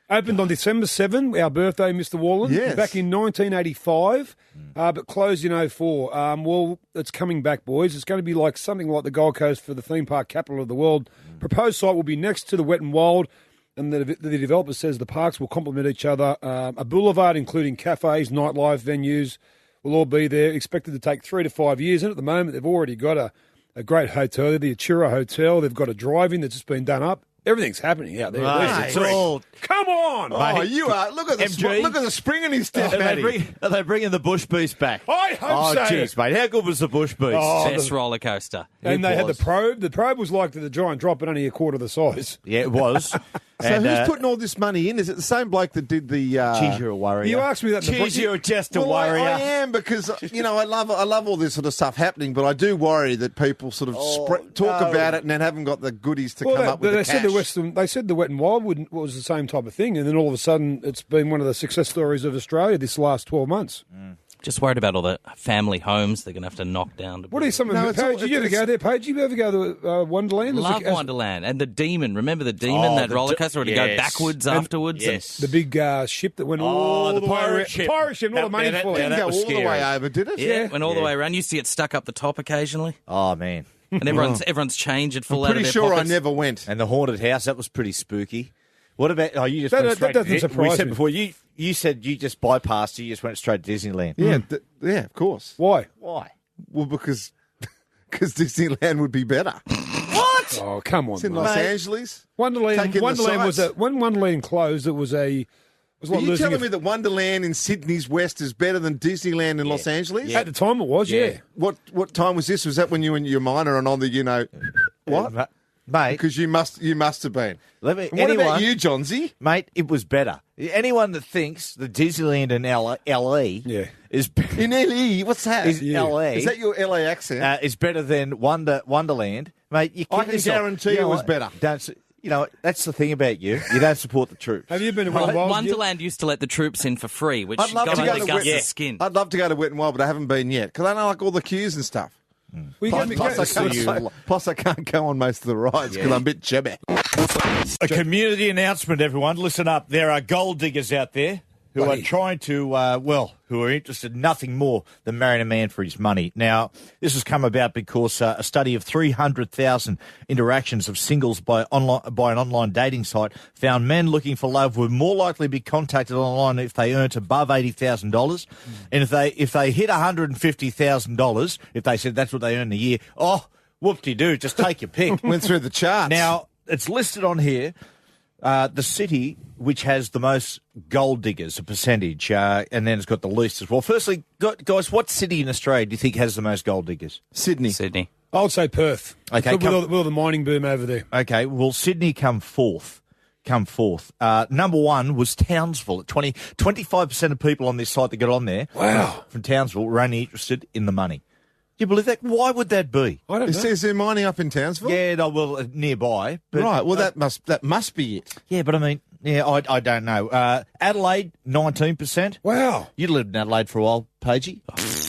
Opened on December 7, our birthday, Mr. Wallen.
Yes.
Back in 1985, but closed in 04. Well, it's coming back, boys. It's going to be like something like the Gold Coast for the theme park capital of the world. Proposed site will be next to the Wet and Wild, and the developer says the parks will complement each other. A boulevard, including cafes, nightlife venues, will all be there. Expected to take 3 to 5 years. And at the moment, they've already got a great hotel, the Achira Hotel. They've got a drive-in that's just been done up. Everything's happening out there.
Right.
Come on!
Oh, you are. Look at the spring in his step,
Are they bringing the bush beast back?
I hope so.
Oh, jeez, mate. How good was the bush beast?
Best roller coaster.
And they had the probe. The probe was like the giant drop, but only a quarter the size.
Yeah, it was.
So who's putting all this money in? Is it the same bloke that did the...
Geez, you're a worrier.
You asked me that.
Geez, you're just a worrier.
I am, because, I love all this sort of stuff happening, but I do worry that people sort of talk about it and then haven't got the goodies to come up with the cash.
They said the Wet and Wild was the same type of thing, and then all of a sudden it's been one of the success stories of Australia this last 12 months.
Just worried about all the family homes they're going to have to knock down.
What are some of them? Paige, did you ever go there, Paige? Did you ever go to Wonderland?
Love Wonderland. And the Demon. Remember the Demon, that roller coaster where to go backwards afterwards?
Yes. The big ship that went all the
pirate ship.
Pirate ship, all the money for it.
Didn't go all the way over, did it?
Yeah, went all the way around. You see it stuck up the top occasionally.
Oh, man.
And everyone's changed it full
I'm
out of
pretty
their
sure
pockets.
I never went.
And the haunted house, that was pretty spooky. What about... Oh, you just
That
went straight
doesn't
to...
surprise
We said
me.
before, you said you just bypassed, you just went straight to Disneyland.
Yeah, of course.
Why?
Well, because Disneyland would be better.
What?
Oh, come on,
It's in
mate.
Los Angeles.
Wonderland was when Wonderland closed. It was like
Are you
losing
telling me that Wonderland in Sydney's West is better than Disneyland in Los Angeles?
At the time it was, yeah.
What time was this? Was that when you and your minor and on the, what?
Mate.
Because you must have been.
What
about you, Johnsy?
Mate, it was better. Anyone that thinks the Disneyland in LA is...
In LA? What's that?
LA.
Is that your LA accent?
Is better than Wonderland. Mate, you
I can guarantee it was better.
You know, that's the thing about you. You don't support the troops.
Have you been to Wet n Wild?
Wonderland used to let the troops in for free, which
I'd love to go to
guts the skin.
I'd love to go to Wet n Wild, but I haven't been yet because I know like all the queues and stuff. Plus, I can't go on most of the rides because I'm a bit chubby.
A community announcement, everyone. Listen up. There are gold diggers out there who are trying to, who are interested in nothing more than marrying a man for his money. Now, this has come about because a study of 300,000 interactions of singles by an online dating site found men looking for love were more likely to be contacted online if they earned above $80,000. And if they hit $150,000, if they said that's what they earn a year, whoop-de-doo, just take your pick.
Went through the charts.
Now, it's listed on here. The city which has the most gold diggers, a percentage, and then it's got the least as well. Firstly, guys, what city in Australia do you think has the most gold diggers?
Sydney.
I would say Perth.
Okay,
with all the mining boom over there.
Okay, well, Sydney come fourth. Number one was Townsville. 25% of people on this site that got on there from Townsville were only interested in the money. Do you believe that? Why would that be?
I don't know. Is there mining up in Townsville?
Yeah, no, nearby. But,
right, well, that must be it.
Yeah, but I mean, I don't know. Adelaide, 19%.
Wow.
You lived in Adelaide for a while, Pagey.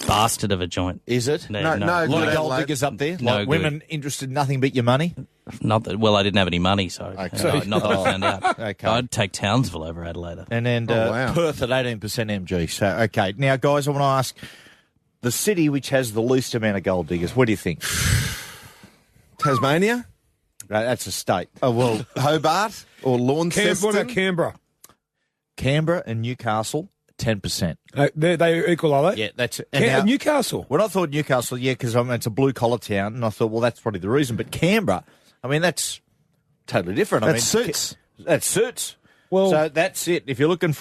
Bastard of a joint.
Is it?
No,
a lot of gold diggers up there.
No
like women interested in nothing but your money.
Not that. Well, I didn't have any money, so not that I found out.
Okay.
I'd take Townsville over Adelaide.
And then Perth at 18% MG. So okay, now guys, I want to ask the city which has the least amount of gold diggers. What do you think?
Tasmania.
That's a state.
Oh well, Hobart or Launceston.
What about Canberra?
Canberra and Newcastle. 10%.
They equal, are they?
Yeah, that's it. And
Newcastle.
When I thought Newcastle, because it's a blue-collar town, and I thought, well, that's probably the reason. But Canberra, I mean, that's totally different.
That suits.
That suits.
Well,
so that's it. If you're looking,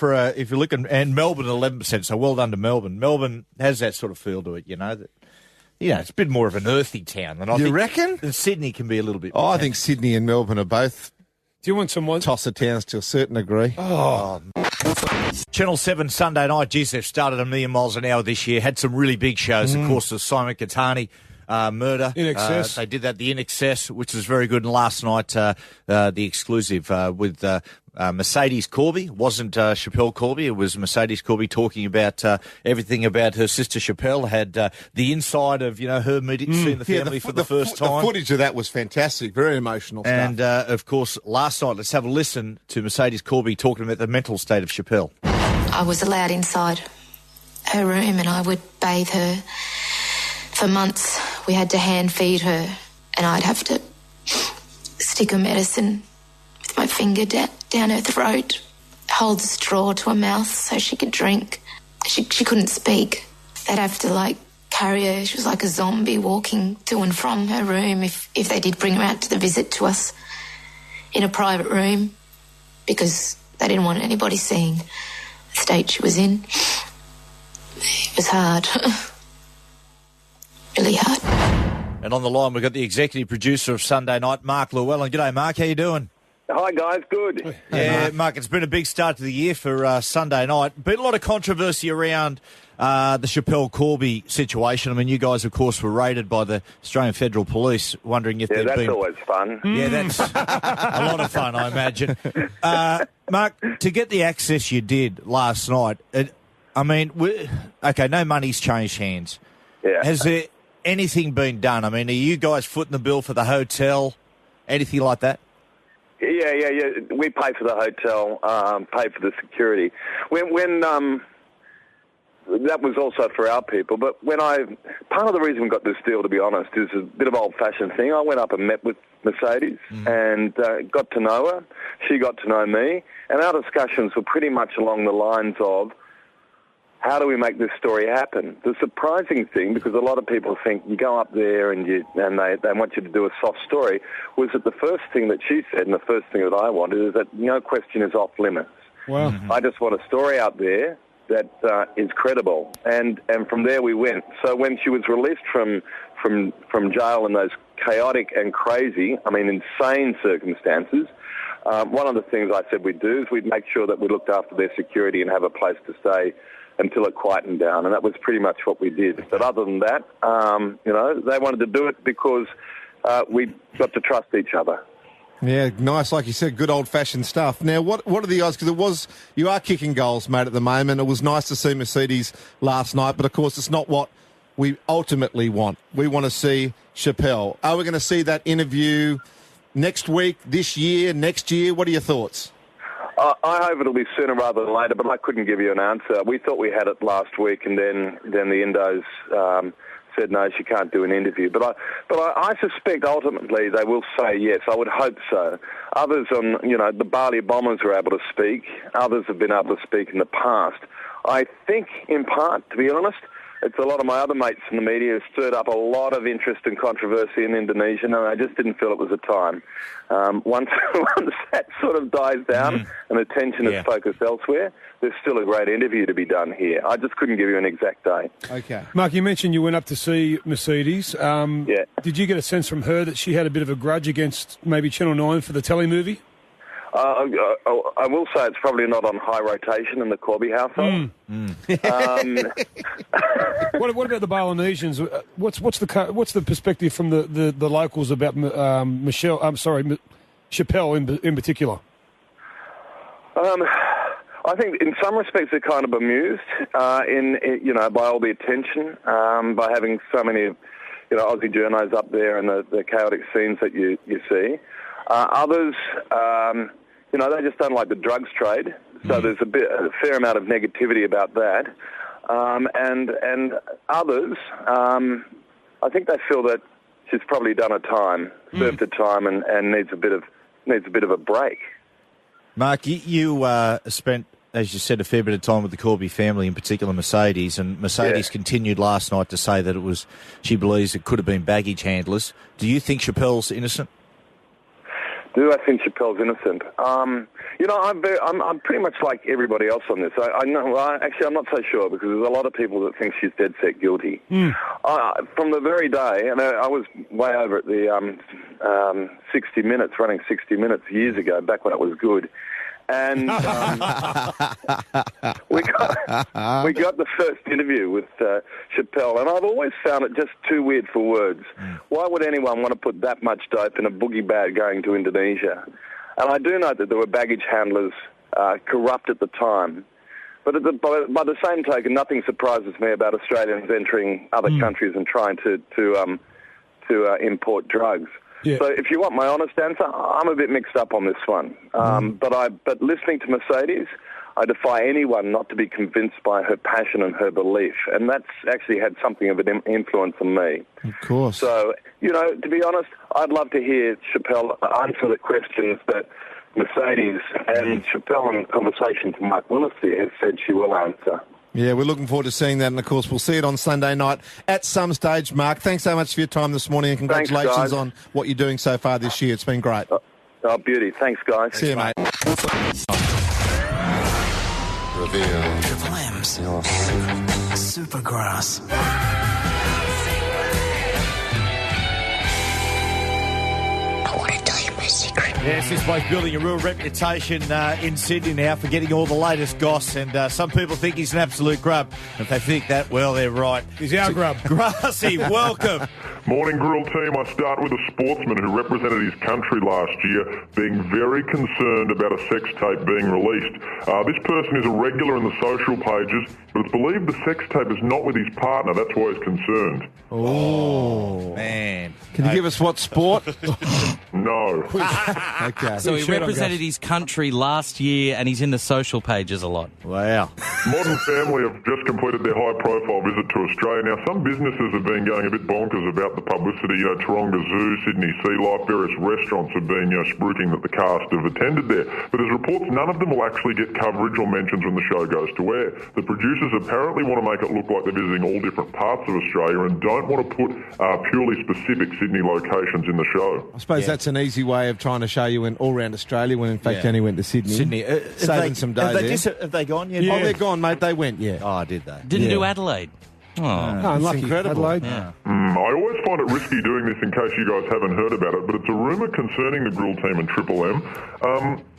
and Melbourne 11%. So well done to Melbourne. Melbourne has that sort of feel to it, it's a bit more of an earthy town. And I think
reckon?
Sydney can be a little bit.
I think Sydney and Melbourne are both.
Do you want someone?
Tosser towns to a certain degree.
Channel 7 Sunday night. Geez, they've started a million miles an hour this year. Had some really big shows. Of course, the Simon Catani murder.
In Excess.
They did that, the In Excess, which was very good. And last night, the exclusive with Mercedes Corby. It wasn't Chappelle Corby. It was Mercedes Corby talking about everything about her sister Chappelle. Had the inside of, her seeing the family for the first time.
The footage of that was fantastic. Very emotional stuff.
And, of course, last night, let's have a listen to Mercedes Corby talking about the mental state of Chappelle.
I was allowed inside her room and I would bathe her. For months, we had to hand feed her and I'd have to stick her medicine with my finger down her throat, hold the straw to her mouth so she could drink. She couldn't speak. They'd have to, carry her. She was like a zombie walking to and from her room if they did bring her out to the visit to us in a private room because they didn't want anybody seeing the state she was in. It was hard. Really hard.
And on the line, we've got the executive producer of Sunday Night, Mark Llewellyn. G'day, Mark. How you doing?
Hi, guys. Good.
Yeah, Mark, it's been a big start to the year for Sunday Night. Been a lot of controversy around the Chappelle Corby situation. I mean, you guys, of course, were raided by the Australian Federal Police, wondering if there'd been...
Yeah, that's always fun.
Yeah, that's a lot of fun, I imagine. Mark, to get the access you did last night, no money's changed hands.
Yeah.
Has there anything been done? I mean, are you guys footing the bill for the hotel, anything like that?
Yeah. We pay for the hotel, pay for the security. When that was also for our people, but part of the reason we got this deal, to be honest, is a bit of old-fashioned thing. I went up and met with Mercedes and got to know her. She got to know me, and our discussions were pretty much along the lines of, how do we make this story happen? The surprising thing, because a lot of people think you go up there and they want you to do a soft story, was that the first thing that she said and the first thing that I wanted is that no question is off limits.
Wow.
I just want a story out there that is credible. And from there we went. So when she was released from jail in those chaotic and crazy, insane circumstances, one of the things I said we'd do is we'd make sure that we looked after their security and have a place to stay until it quietened down, and that was pretty much what we did. But other than that, they wanted to do it because we got to trust each other.
Yeah, nice, like you said, good old-fashioned stuff. Now, what are the odds? Because you are kicking goals, mate, at the moment. It was nice to see Mercedes last night, but of course it's not what we ultimately want. We want to see Chappelle. Are we going to see that interview next week, this year, next year? What are your thoughts?
I hope it'll be sooner rather than later, but I couldn't give you an answer. We thought we had it last week, and then the Indos said no, she can't do an interview. But I suspect ultimately they will say yes. I would hope so. Others the Bali Bombers were able to speak. Others have been able to speak in the past. I think, in part, to be honest, it's a lot of my other mates in the media have stirred up a lot of interest and controversy in Indonesia, and I just didn't feel it was the time. Once that sort of dies down and attention is focused elsewhere, there's still a great interview to be done here. I just couldn't give you an exact date.
Okay.
Mark, you mentioned you went up to see Mercedes.
Yeah.
Did you get a sense from her that she had a bit of a grudge against maybe Channel 9 for the telly movie?
I will say it's probably not on high rotation in the Corby household.
What about the Balinesians? What's the perspective from the locals about Chappelle in particular?
I think in some respects they're kind of amused by all the attention, by having so many Aussie journos up there and the chaotic scenes that you see. Others, they just don't like the drugs trade, so there's a fair amount of negativity about that. And others, I think they feel that she's probably done her time, served her time, and needs a bit of a break.
Mark, you spent, as you said, a fair bit of time with the Corby family, in particular Mercedes, and Mercedes continued last night to say that she believes it could have been baggage handlers. Do you think Chappelle's innocent?
Do I think Chappelle's innocent? I'm pretty much like everybody else on this. I know. Actually, I'm not so sure because there's a lot of people that think she's dead set guilty. From the very day, and I was way over at the 60 Minutes, running 60 Minutes years ago, back when it was good. And we got the first interview with Chappelle, and I've always found it just too weird for words. Why would anyone want to put that much dope in a boogie bag going to Indonesia? And I do know that there were baggage handlers corrupt at the time. But by the same token, nothing surprises me about Australians entering other countries and trying to import drugs. Yeah. So if you want my honest answer, I'm a bit mixed up on this one. But listening to Mercedes, I defy anyone not to be convinced by her passion and her belief. And that's actually had something of an influence on me.
Of course.
So, to be honest, I'd love to hear Chappelle answer the questions that Mercedes and Chappelle in conversation to Mike Willis has said she will answer.
Yeah, we're looking forward to seeing that, and of course we'll see it on Sunday night at some stage. Mark, thanks so much for your time this morning, and congratulations on what you're doing so far this year. It's been great.
Oh, beauty. Thanks, guys.
See you, mate.
Reveal
Triple M's Supergrass.
Yes, this bloke's building a real reputation in Sydney now for getting all the latest goss, and some people think he's an absolute grub. If they think that, well, they're right.
He's our grub.
Grassy, welcome.
Morning, Grill team. I start with a sportsman who represented his country last year being very concerned about a sex tape being released. This person is a regular in the social pages, but it's believed the sex tape is not with his partner. That's why he's concerned.
Oh, man.
Can you give us what sport?
No.
Okay.
So he represented his country last year, and he's in the social pages a lot.
Wow.
Modern Family have just completed their high-profile visit to Australia. Now, some businesses have been going a bit bonkers about the publicity. Taronga Zoo, Sydney Sea Life, various restaurants have been spruiking that the cast have attended there. But there's reports none of them will actually get coverage or mentions when the show goes to air. The producers apparently want to make it look like they're visiting all different parts of Australia and don't want to put purely specific Sydney locations in the show.
I suppose that's an easy way of trying to show you in all around Australia when in fact only went to Sydney. Saving some days
have they gone yet?
Oh, they're gone, mate. They went, yeah.
Oh, did they?
Didn't do Adelaide. Oh,
unlucky. Incredible.
Adelaide.
Yeah.
I always find it risky doing this in case you guys haven't heard about it, but it's a rumour concerning the Grill team and Triple M.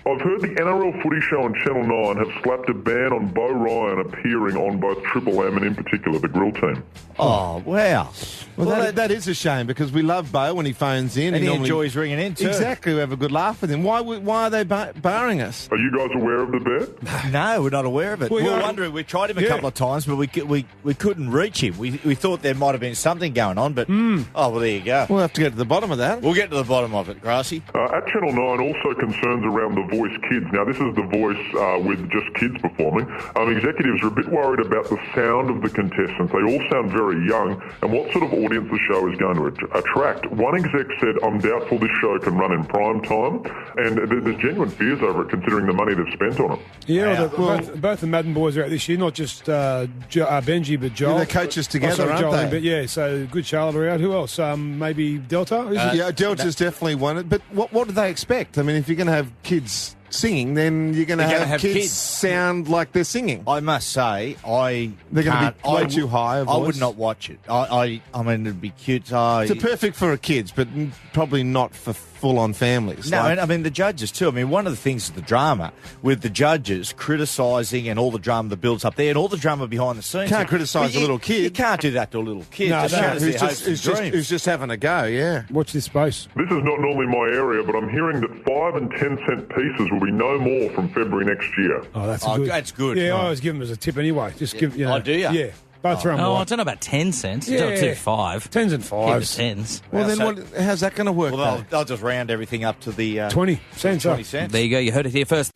I've heard the NRL Footy Show on Channel 9 have slapped a ban on Bo Ryan appearing on both Triple M and in particular the Grill Team.
Oh, wow.
Well, that is a shame because we love Bo when he phones in.
And he
normally
enjoys ringing in too.
Exactly. We have a good laugh with him. Why are they barring us?
Are you guys aware of the bet?
No, we're not aware of it. We were wondering. We tried him a couple of times, but we couldn't reach him. We thought there might have been something going on, but oh, well, there you go.
We'll have to get to the bottom of that.
We'll get to the bottom of it, Grassy.
At Channel 9, also concerns around The Voice Kids. Now, this is The Voice with just kids performing. Executives are a bit worried about the sound of the contestants. They all sound very young, and what sort of audience the show is going to attract. One exec said, I'm doubtful this show can run in prime time, and there's genuine fears over it considering the money they've spent on it.
Yeah, both the Madden boys are out this year, not just Benji, but Joel.
They're coaches together, aren't
Joel,
they?
But yeah, so Good Charlotte are out. Who else? Maybe Delta?
Delta's definitely won it. But what do they expect? I mean, if you're going to have kids singing, then you're going to have kids sound like they're singing.
I must say,
they're going to be way too high a voice.
I would not watch it. I mean, it'd be cute.
It's perfect for kids, but probably not for full-on families.
No, and I mean, the judges too. I mean, one of the things is the drama with the judges criticising and all the drama that builds up there and all the drama behind the scenes.
You can't criticise a little kid.
You can't do that to a little kid.
No, who's just having a go, yeah.
Watch this space.
This is not normally my area, but I'm hearing that 5 and 10 cent pieces will be no more from February next year.
Oh, that's good. Yeah, I always give them as a tip anyway. Just give, you know.
Oh, do you?
Yeah. Both throw them
I don't know about 10 cents.
Yeah.
Don't do 5.
10s and 5s.
Yeah, 10s.
Well, then how's that going to work?
Well, they'll just round everything up to the
20 cents.
20 cents.
There you go. You heard it here first.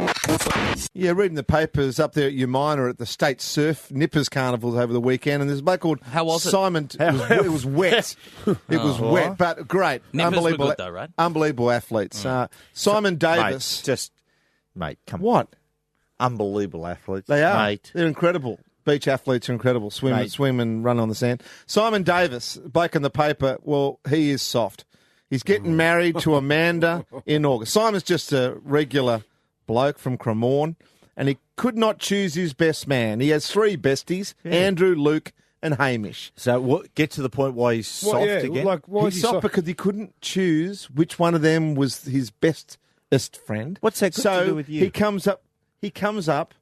Yeah, reading the papers up there at Umina at the State Surf Nippers Carnivals over the weekend, and there's a bloke called Simon. It was wet. It was wet, but great.
Nippers
unbelievable,
were good though, right?
Unbelievable athletes. Simon Davis.
Mate, come on.
What?
Unbelievable athletes.
They are.
Mate.
They're incredible. Beach athletes are incredible. Swim and run on the sand. Simon Davis, bloke in the paper, well, he is soft. He's getting married to Amanda in August. Simon's just a regular bloke from Cremorne, and he could not choose his best man. He has 3 besties, Andrew, Luke, and Hamish.
So get to the point why he's soft again?
Why he's soft because he couldn't choose which one of them was his bestest friend.
What's that got to do with you?
He comes up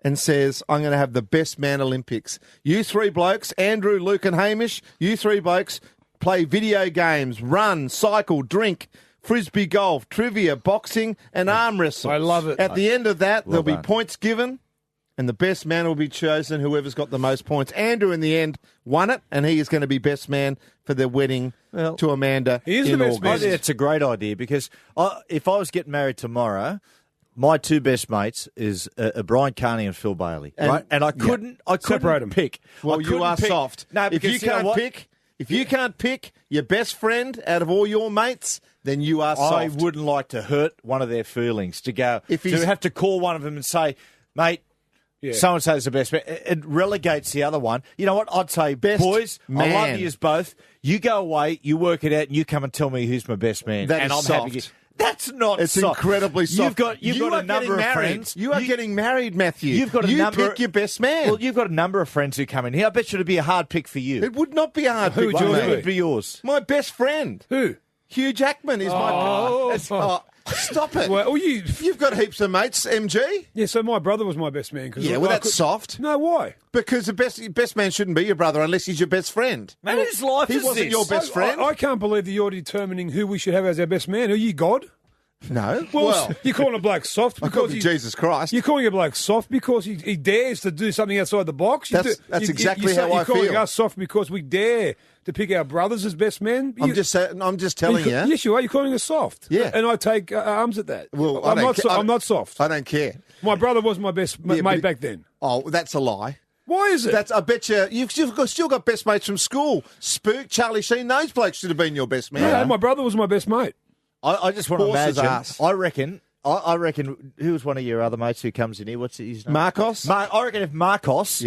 and says, I'm going to have the best man Olympics. You 3 blokes, Andrew, Luke and Hamish, you 3 blokes play video games, run, cycle, drink, frisbee golf, trivia, boxing and arm wrestle.
I love it.
At the end of that, there'll be points given and the best man will be chosen, whoever's got the most points. Andrew, in the end, won it, and he is going to be best man for their wedding to Amanda
he is
in
the best
August.
man.
I think it's a great idea because if I was getting married tomorrow, my 2 best mates is Brian Carney and Phil Bailey, right? And I couldn't
Separate 'em.
pick.
Well, you are soft.
No,
if you can't pick your best friend out of all your mates, then you are soft.
I wouldn't like to hurt one of their feelings to have to call one of them and say, mate, so-and-so is the best man. It relegates the other one. You know what? I'd say, boys,
man.
I love you both. You go away, you work it out, and you come and tell me who's my best man.
That
and
is
I'm
soft.
happy. That's not
It's
soft.
incredibly soft.
You've got a number of friends.
You are getting married, Matthew.
You've got
you
number.
pick your best man.
Well, you've got a number of friends who come in here. I bet you it'd be a hard pick for you.
It would not be a hard
Who
pick.
would yours
Who would be yours?
My best friend.
Who?
Hugh Jackman is my pick. Stop it.
Well,
You've got heaps of mates, MG.
Yeah, so my brother was my best man.
Yeah, well, that's soft.
No, why?
Because the best man shouldn't be your brother unless he's your best friend.
Man, his life
He
is
wasn't
this.
your best friend.
I can't believe that you're determining who we should have as our best man. Are you God?
No.
Well, you're calling a bloke soft because
Jesus Christ.
You're calling a bloke soft because he dares to do something outside the box.
That's exactly how I
You're calling
feel.
us soft because we dare to pick our brothers as best men.
I'm just telling you.
Yes, you are. You're calling us soft.
Yeah.
And I take arms at that.
Well,
I'm not soft.
I don't care.
My brother was my best mate back then.
Oh, that's a lie.
Why is it?
I bet you've still got best mates from school. Spook, Charlie Sheen, those blokes should have been your best man.
Yeah, my brother was my best mate.
I just want to
Horse's
imagine.
ass.
I reckon. Who was one of your other mates who comes in here? What's his name?
Marcos.
I reckon if Marcos,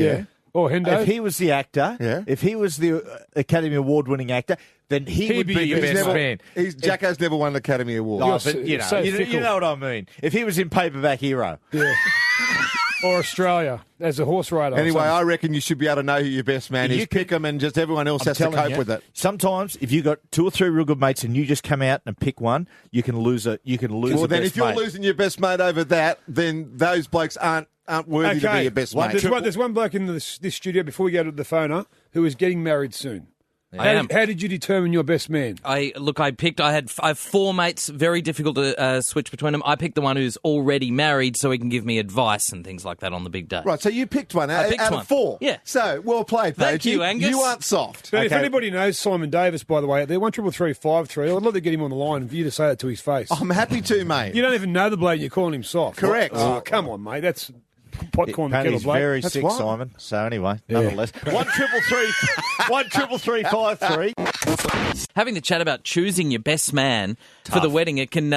or Hendo,
if he was the actor, if he was the Academy Award-winning actor, then he would be your best man.
Jacko's never won an Academy Award.
Oh, but you know what I mean. If he was in Paperback Hero,
or Australia as a horse rider.
Anyway, I reckon you should be able to know who your best man is. Pick them, and just everyone else has to cope with it.
Sometimes, if you've got 2 or 3 real good mates and you just come out and pick one, you can lose a
Well, then if you're losing your best mate over that, then those blokes aren't worthy to be your best mate.
There's one bloke in this studio before we go to the phoner who is getting married soon.
I
How did you determine your best man?
I have 4 mates, very difficult to switch between them. I picked the one who's already married so he can give me advice and things like that on the big day.
Right, so you picked one out of 4.
Yeah.
So, well played, Paige.
Thank you, Angus.
You aren't soft.
But if anybody knows Simon Davis, by the way, they're 133353. I'd love to get him on the line for you to say it to his face.
I'm happy to, mate.
You don't even know the bloke, you're calling him soft.
Correct.
Oh, come on, mate. That's popcorn the kettle,
He's
bloke.
very
That's
sick,
right.
Simon. So anyway, nonetheless, 1-333-353.
Having the chat about choosing your best man for the wedding, it can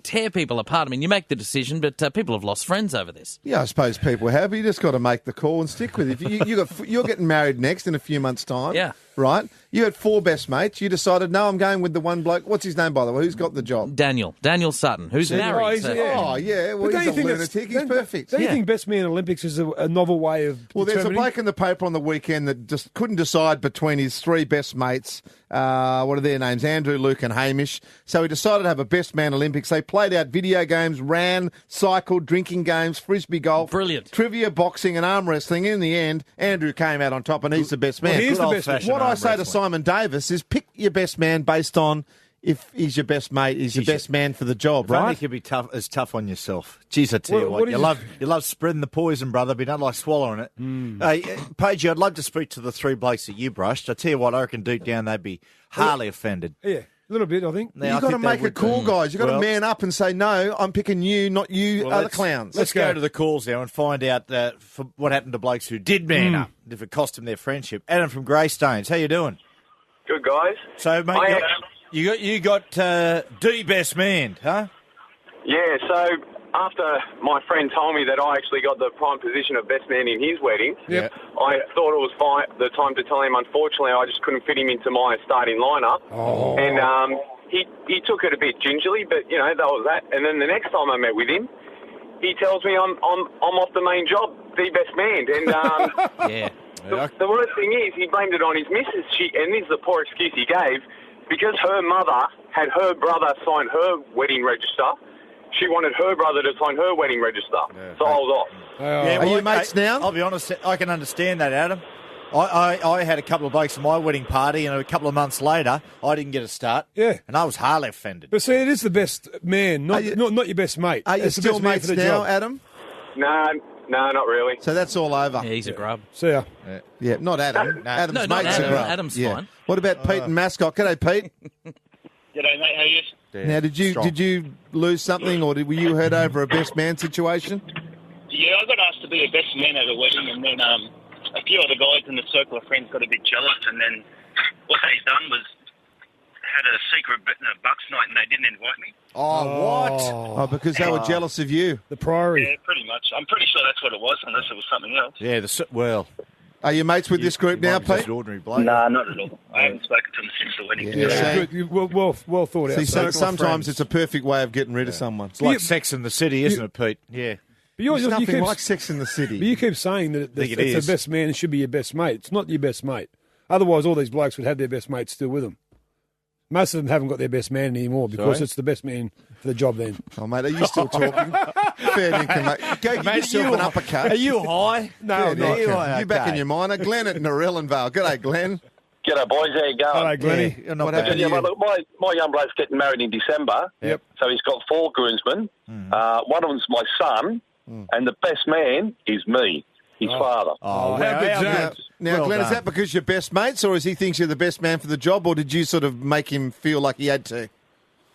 tear people apart. I mean, you make the decision, but people have lost friends over this.
Yeah, I suppose people have. You just got to make the call and stick with it. You're getting married next in a few months' time.
Yeah.
Right? You had 4 best mates. You decided, no, I'm going with the one bloke. What's his name, by the way? Who's got the job?
Daniel Sutton, who's married.
Oh, yeah. Well,
But
he's a lunatic. He's perfect.
Don't you think Best Man Olympics is a novel way of
Well, there's a
determining?
bloke in the paper on the weekend that just couldn't decide between his 3 best mates. What are their names? Andrew, Luke and Hamish. So he decided to have a Best Man Olympics. They played out video games, ran, cycled, drinking games, frisbee golf.
Brilliant.
Trivia, boxing and arm wrestling. In the end, Andrew came out on top and he's the best man.
Well, he's the best man.
What I say to Simon Davis is pick your best man based on if he's your best mate, he's your best man for the job,
If only
right?
you could be tough on yourself. Jeez, I tell you what, you love spreading the poison, brother, but you don't like swallowing it. Hey, Paige, I'd love to speak to the 3 blokes that you brushed. I tell you what, I reckon deep down they'd be hardly offended.
Yeah, a little bit, I think.
You've got to make it cool, guys. You've got to man up and say, no, I'm picking you, not you, other clowns.
Let's go to the calls now and find out for what happened to blokes who did man up, if it cost them their friendship. Adam from Greystones, how you doing?
Good, guys.
So, mate, you got D best man, huh?
Yeah, so after my friend told me that I actually got the prime position of best man in his wedding, I thought it was the time to tell him. Unfortunately, I just couldn't fit him into my starting lineup.
Oh.
And he took it a bit gingerly, but, you know, that was that. And then the next time I met with him, he tells me I'm off the main job, the best man. And
yeah.
The worst thing is he blamed it on his missus. And this is the poor excuse he gave. Because her mother had her brother sign her wedding register, she wanted her brother to sign her wedding register. So I was off.
Are you mates now?
I'll be honest, I can understand that, Adam. I had a couple of blokes at my wedding party, and a couple of months later, I didn't get a start.
Yeah.
And I was hardly offended.
But see, it is the best man, not your best mate.
Are you
It's the
still
best man
mates
for the
now,
job.
Adam?
No, not really.
So that's all over.
Yeah, he's a grub.
See ya.
Yeah, not Adam. Adam's
No, not
mates
Adam.
are grub.
Adam's
Yeah.
fine.
What about Pete and Mascot? G'day, Pete.
G'day, mate. How are you?
Now, did you lose something, or were you hurt over a best man situation?
Yeah, I got asked to be a best man at a wedding, and then a few other guys in the circle of friends got a bit jealous, and then what they done was had a secret Bucks night, and they didn't invite me.
Oh, what?
Oh, because they were jealous of you.
The priory.
Yeah, pretty much. I'm pretty sure that's what it was, unless it was something else.
Yeah,
Are you mates with this group now, Pete?
Ordinary bloke.
Nah, not at all. I haven't spoken to them since the wedding.
Well thought out.
See, sometimes it's a perfect way of getting rid of someone.
It's like Sex in the City, isn't it, Pete? Yeah.
But
There's nothing like Sex in the City.
But you keep saying that
think it
it's
is.
the best man. It should be your best mate. It's not your best mate. Otherwise, all these blokes would have their best mate still with them. Most of them haven't got their best man anymore because it's the best man for the job then.
Oh, mate, are you still talking? Fair dinkum, mate. Go give yourself an uppercut.
Are you high?
No, not.
you
You back in your minor. Glenn at Narellanvale. G'day, Glenn.
G'day, boys. How you going?
Hello, Glennie.
What happened to you?
Look, my young bloke's getting married in December.
Yep.
So he's got 4 groomsmen. One of them's my son, and the best man is me, his father.
Oh, how good's that? Now, Glenn, is that because you're best mates, or is he thinks you're the best man for the job, or did you sort of make him feel like he had to?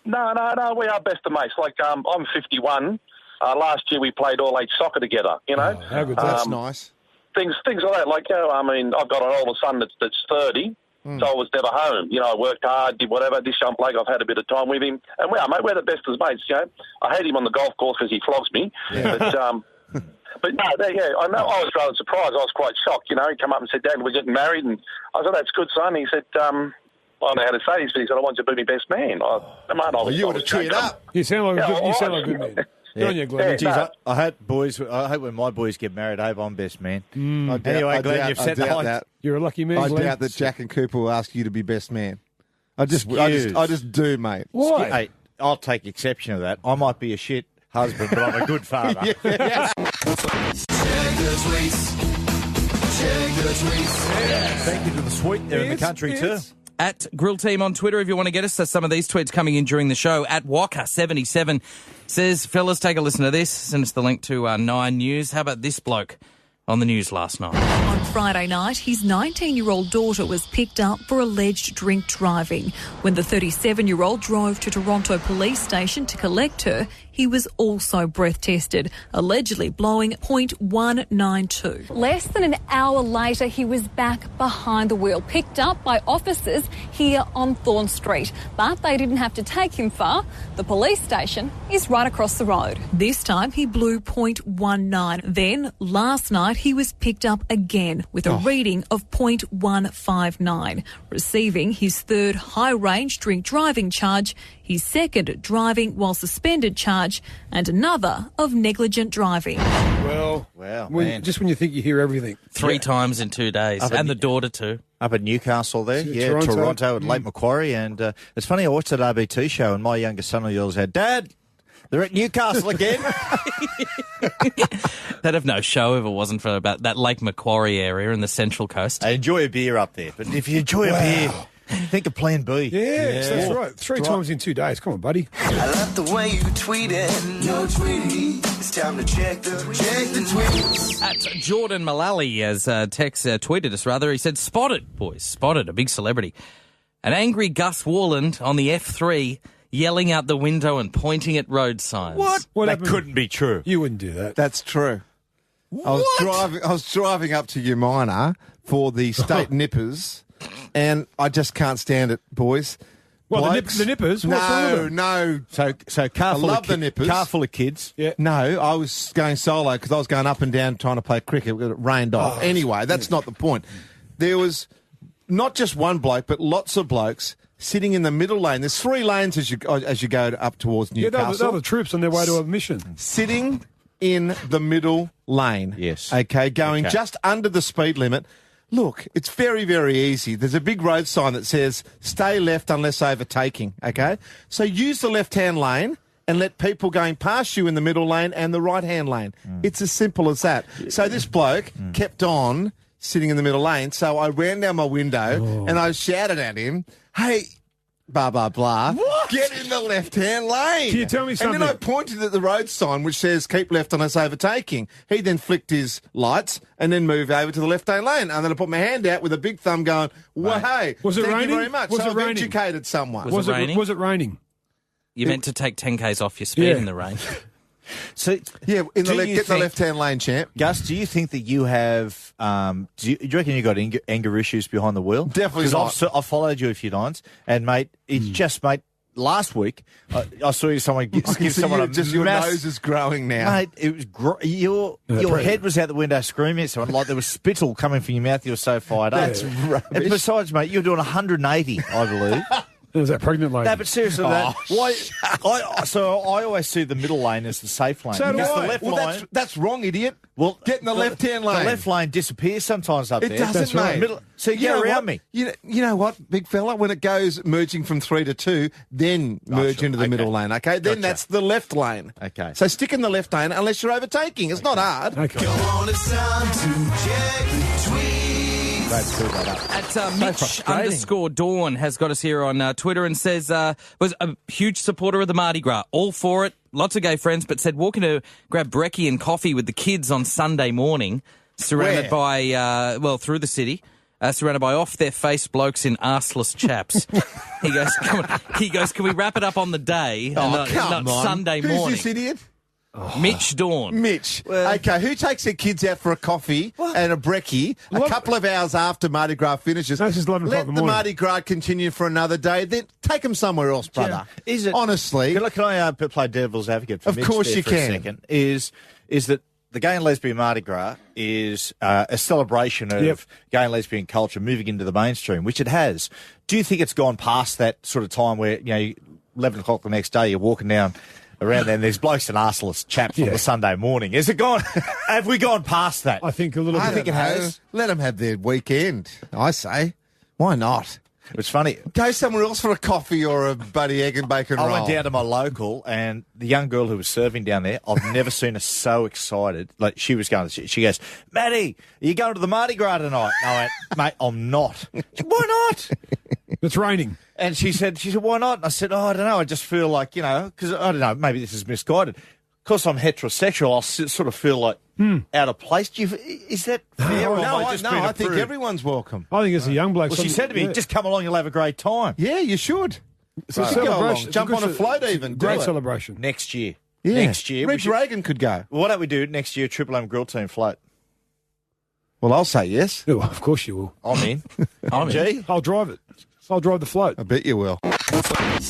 No, we are best of mates. Like, I'm 51. Last year we played all-age soccer together, you know.
Oh, how good
That's nice.
Things like that. Like, you know, I mean, I've got an older son that's 30, so I was never home. You know, I worked hard, did whatever. This young bloke, I've had a bit of time with him. And we're the best of mates, you know. I hate him on the golf course because he flogs me. Yeah. But no, I know. I was rather surprised. I was quite shocked. You know, he came up and said, "Dad, we're getting married," and I said, "That's good, son." He said, "I don't know how to say this," but he said, "I want you to be my best man."
You would have cheered up.
You sound like a good man. Good on you, Glenn.
Geez, I hope when my boys get married, I hope I'm best man.
I
Glenn, you've set the height.
that.
You're a lucky man,
I
Glenn.
doubt that Jack and Cooper will ask you to be best man. I just do, mate.
Why?
Hey, I'll take exception to that. I might be a shit husband, but I'm a good father.
Check the tweets.
Thank you to the sweet there in the country too.
At Grill Team on Twitter, if you want to get us some of these tweets coming in during the show. At Walker77 says, fellas, take a listen to this. Send us the link to 9 News. How about this bloke on the news last night?
On Friday night, his 19-year-old daughter was picked up for alleged drink driving. When the 37-year-old drove to Toronto Police Station to collect her, he was also breath tested, allegedly blowing .192.
Less than an hour later, he was back behind the wheel, picked up by officers here on Thorn Street. But they didn't have to take him far. The police station is right across the road.
This time he blew .19. Then, last night, he was picked up again with a reading of .159, receiving his third high-range drink driving charge, his second driving while suspended charge, and another of negligent driving.
Well, just when you think you hear everything.
3 times in 2 days, and the daughter too.
Up at Newcastle there,
Toronto
at Lake Macquarie. And it's funny, I watched that RBT show and my youngest son yells out, Dad, they're at Newcastle again.
They'd have no show if it wasn't for about that Lake Macquarie area in the Central Coast.
I enjoy a beer up there, but if you enjoy a beer, think of Plan B.
Yes, that's right. 3 times in 2 days. Come on, buddy.
I love the way you tweeted. No tweeting. It's time to check the tweets.
At Jordan Mullally, as Tex tweeted us, rather, he said, spotted, boys, spotted, a big celebrity. An angry Gus Worland on the F3 yelling out the window and pointing at road signs.
What
That couldn't be true.
You wouldn't do that.
That's true. I was driving up to Umina for the state nippers, and I just can't stand it, boys.
Well,
Blokes,
the nippers? What's wrong with them?
No.
So car
I
full
love
of
the nippers.
Car full of kids.
Yeah.
No, I was going solo because I was going up and down trying to play cricket. It rained off. Anyway, that's not the point. There was not just one bloke, but lots of blokes sitting in the middle lane. There's 3 lanes as you go up towards Newcastle.
They're the troops on their way to a mission.
Sitting in the middle lane.
Yes.
Okay, going just under the speed limit. Look, it's very, very easy. There's a big road sign that says, stay left unless overtaking, okay? So use the left-hand lane and let people going past you in the middle lane and the right-hand lane. It's as simple as that. So this bloke kept on sitting in the middle lane, so I ran down my window and I shouted at him, hey, blah, blah, blah.
What?
Get in the left-hand lane.
Can you tell me something?
And then I pointed at the road sign which says keep left unless overtaking. He then flicked his lights and then moved over to the left-hand lane. And then I put my hand out with a big thumb going, well, hey,
Was it
thank
raining?
you very much.
Was
so
it
I've
raining?
educated someone.
Was it raining?
Was it raining?
You meant to take 10Ks off your speed in the rain.
So,
yeah,
get
the left-hand lane, champ.
Gus, do you think that you have, do you reckon you got anger issues behind the wheel?
Definitely not.
Because I've followed you a few times, and, mate, it's just, mate, last week, I saw you give someone a
your nose is growing now.
Mate, it was your head was out the window screaming at someone like there was spittle coming from your mouth. You were so fired up.
That's rubbish.
And besides, mate, you were doing 180, I believe.
Was that pregnant lady?
No, but seriously, why? So I always see the middle lane as the safe lane.
So do
Because
I.
the left
Well,
line,
that's wrong, idiot.
well,
Get in the left-hand lane.
The left lane disappears sometimes up
It
there.
doesn't,
That's right.
mate.
So you get
know
around
what?
me.
You know what, big fella? When it goes merging from 3 to 2, then merge
sure.
into the middle lane, okay? Then that's the left lane.
Okay.
So stick in the left lane unless you're overtaking. It's not hard.
Okay.
Come on, it's time to check the tweets.
At Mitch_Dawn has got us here on Twitter and says, was a huge supporter of the Mardi Gras. All for it. Lots of gay friends, but said walking to grab brekkie and coffee with the kids on Sunday morning, surrounded by, through the city. Surrounded by off-their-face blokes in arseless chaps. He goes, can we wrap it up on the day and not Sunday morning?
Who's this idiot?
Mitch Dawn.
Mitch. Okay, who takes their kids out for a coffee and a brekkie a couple of hours after Mardi Gras finishes?
That's just 11 o'clock in the
Let the
morning.
Mardi Gras continue for another day, then take them somewhere else, brother.
Is it
honestly?
Can I play devil's advocate for
Of
Mitch
course
there
you
for
can.
a second? Is that the gay and lesbian Mardi Gras is a celebration of gay and lesbian culture moving into the mainstream, which it has. Do you think it's gone past that sort of time where, 11 o'clock the next day, you're walking down around there. And there's blokes and arseless chaps on the Sunday morning. Is it gone? Have we gone past that?
I think a little bit.
I think it has. Let them have their weekend, I say. Why not?
It's funny.
Go somewhere else for a coffee or a buddy egg and bacon roll.
I went down to my local, and the young girl who was serving down there, I've never seen her so excited. Like, she was going, she goes, Maddie, are you going to the Mardi Gras tonight? And I went, mate, I'm not. She said, why not?
It's raining.
And she said, why not? And I said, I don't know. I just feel like, because I don't know, maybe this is misguided. Because I'm heterosexual, I sort of feel like out of place. Is that fair?
I think everyone's welcome.
I think as a young bloke.
Well, she said to me, just come along, you'll have a great time.
Yeah, you should.
It's a celebration.
Jump on a float even.
Great celebration.
Next year.
Yeah.
Next year.
Reg Reagan could go.
Well, why don't we do next year, TripleM Grill Team float?
Well, I'll say yes.
Yeah, well, of course you will.
I'm in.
I'll drive it. I'll drive the float.
I bet you will.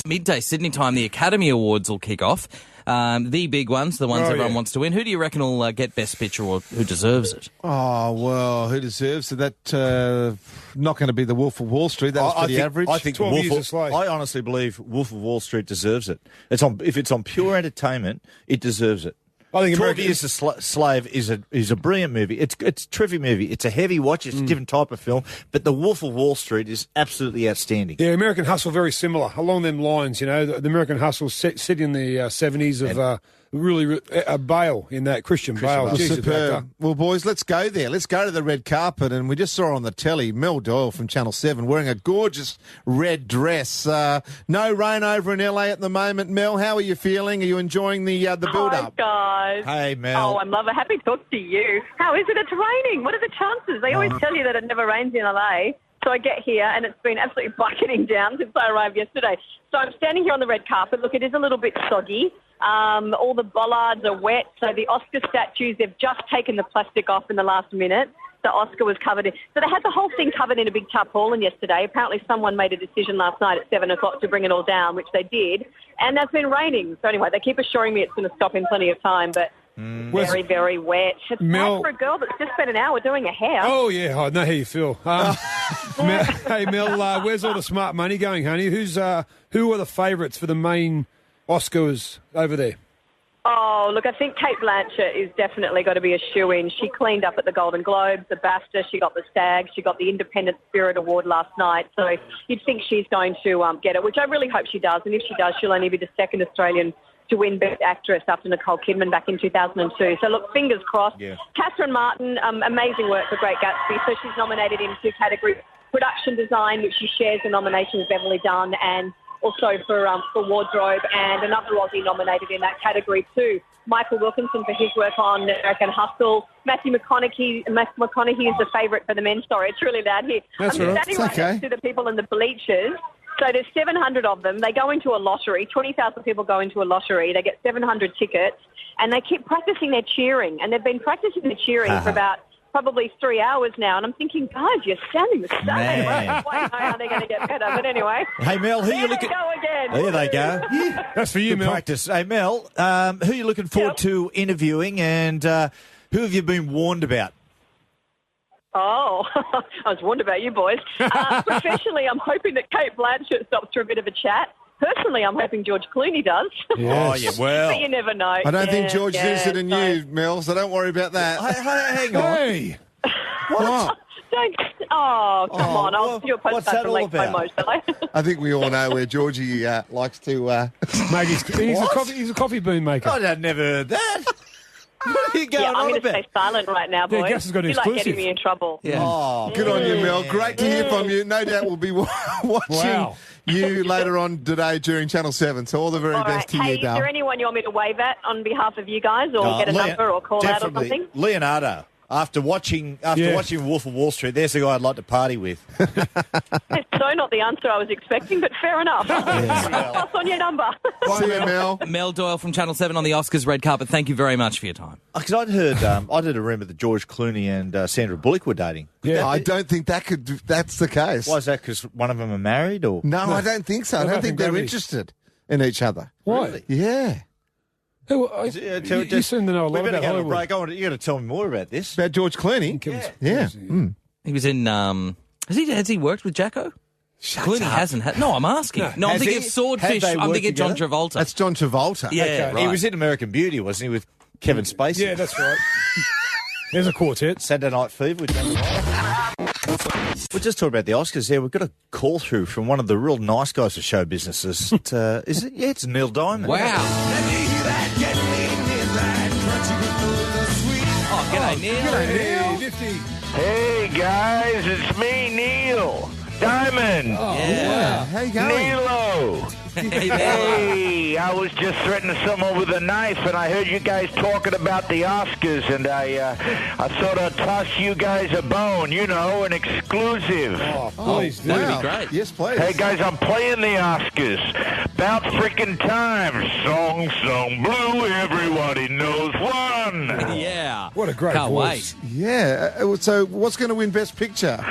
Midday Sydney time, the Academy Awards will kick off. The big ones, the ones everyone wants to win. Who do you reckon will get Best Picture or who deserves it?
Oh, well, who deserves it? That not going to be The Wolf of Wall Street. That was pretty average.
I think I honestly believe Wolf of Wall Street deserves it. If it's on pure entertainment, it deserves it.
I think
12 Years a Slave is a brilliant movie. It's a terrific movie. It's a heavy watch. It's a different type of film. But The Wolf of Wall Street is absolutely outstanding.
Yeah, American Hustle very similar along them lines. The American Hustle set in the 70s of really Bale in that Christian Bale.
Superb. Well, boys, let's go there. Let's go to the red carpet. And we just saw on the telly Mel Doyle from Channel 7 wearing a gorgeous red dress. No rain over in LA at the moment. Mel, how are you feeling? Are you enjoying the build-up?
Hi, guys.
Hey, Mel.
Oh, I'm lovely. Happy to talk to you. How is it? It's raining. What are the chances? They always tell you that it never rains in LA. So I get here, and it's been absolutely bucketing down since I arrived yesterday. So I'm standing here on the red carpet. Look, it is a little bit soggy. All the bollards are wet. So the Oscar statues, they've just taken the plastic off in the last minute. The Oscar was covered in. So they had the whole thing covered in a big tarpaulin yesterday. Apparently someone made a decision last night at 7 o'clock to bring it all down, which they did. And that's been raining. So anyway, they keep assuring me it's going to stop in plenty of time, but very, very wet. It's bad for a girl that's just spent an hour doing her hair.
Oh, yeah. I know how you feel. Hey, Mel, where's all the smart money going, honey? Who are the favourites for the main Oscars over there?
Oh, look, I think Kate Blanchett is definitely got to be a shoo-in. She cleaned up at the Golden Globes, the BAFTA, she got the SAG, she got the Independent Spirit Award last night. So you'd think she's going to get it, which I really hope she does. And if she does, she'll only be the second Australian to win Best Actress after Nicole Kidman back in 2002. So look, fingers crossed. Yeah. Catherine Martin, amazing work for Great Gatsby. So she's nominated in 2 categories, production design, which she shares the nomination with Beverly Dunn, and also for wardrobe, and another Aussie nominated in that category too. Michael Wilkinson for his work on American Hustle. Matthew McConaughey is the favourite for the men. Sorry, it's really loud here.
That's
I'm
right.
standing right next to the people in the bleachers. So there's 700 of them. They go into a lottery. 20,000 people go into a lottery. They get 700 tickets, and they keep practising their cheering. And they've been practising their cheering for about probably 3 hours now, and I'm thinking, guys, you're standing the same. Why are they going to get better? But anyway.
Hey, Mel, who you looking?
Go again.
There they go.
That's for you, Mel.
Practice. Hey, Mel, who are you looking forward to interviewing, and who have you been warned about?
Oh, I was warned about you boys. Professionally, I'm hoping that Kate Blanchett stops for a bit of a chat. Personally, I'm hoping George Clooney does.
Yes. Oh, yeah, well.
But you never know.
I don't think George is interested in you, Mel, so don't worry about that.
Hang on.
Hey.
What? Don't. Oh, come on. I'll do a postcard for Lake Como, shall I?
I think we all know where Georgie likes to...
Mate, he's a coffee bean maker.
I've never heard that. What are you going
I'm
on
going to
about?
stay silent right now, boys.
Yeah, Gus has got an
you like
exclusive.
getting me in trouble.
Yeah. Oh, good on you, Mel. Great to hear from you. No doubt we'll be watching you later on today during Channel 7. So all the very best to you,
Is there anyone you want me to wave at on behalf of you guys, or get a number or call out or something?
Leonardo. After watching Wolf of Wall Street, there's a guy I'd like to party with.
It's so not the answer I was expecting, but fair enough. Pass on your number.
See you, Mel.
Mel Doyle from Channel 7 on the Oscars red carpet. Thank you very much for your time.
Because I'd heard a rumour that George Clooney and Sandra Bullock were dating.
Yeah, I don't think that's the case.
Why is that? Because one of them are married, or
no? I don't think so. I don't think they're interested in each other.
Why?
Really?
Yeah.
You seem to know a lot about Hollywood.
Break. You got to tell me more about this.
About George Clooney? Yeah.
He was in... has he worked with Jacko? Clooney hasn't had. No, I'm asking. No, I'm
Has
thinking
he?
of Swordfish.
Have they
I'm
worked
thinking John
together?
Travolta.
That's John Travolta.
Yeah,
Okay.
right.
He was in American Beauty, wasn't he, with Kevin Spacey?
Yeah, that's right. There's a quartet.
Saturday Night Fever with Jamie White. We're just talking about the Oscars there. We've got a call through from one of the real nice guys of show businesses. Is it? Yeah, it's Neil Diamond.
Wow. Oh, g'day, Neil.
Nifty.
Hey guys, it's me, Neil Diamond.
Oh, yeah. How you going?
Nilo. Hey, I was just threatening someone with a knife, and I heard you guys talking about the Oscars, and I thought I'd toss you guys a bone, an exclusive.
Oh, please do.
That'd be great. Yes, please.
Hey guys, I'm playing the Oscars. About freaking time. Song blue, everybody knows one.
Yeah.
What a great
Can't
voice.
wait.
Yeah. So what's going to win Best Picture?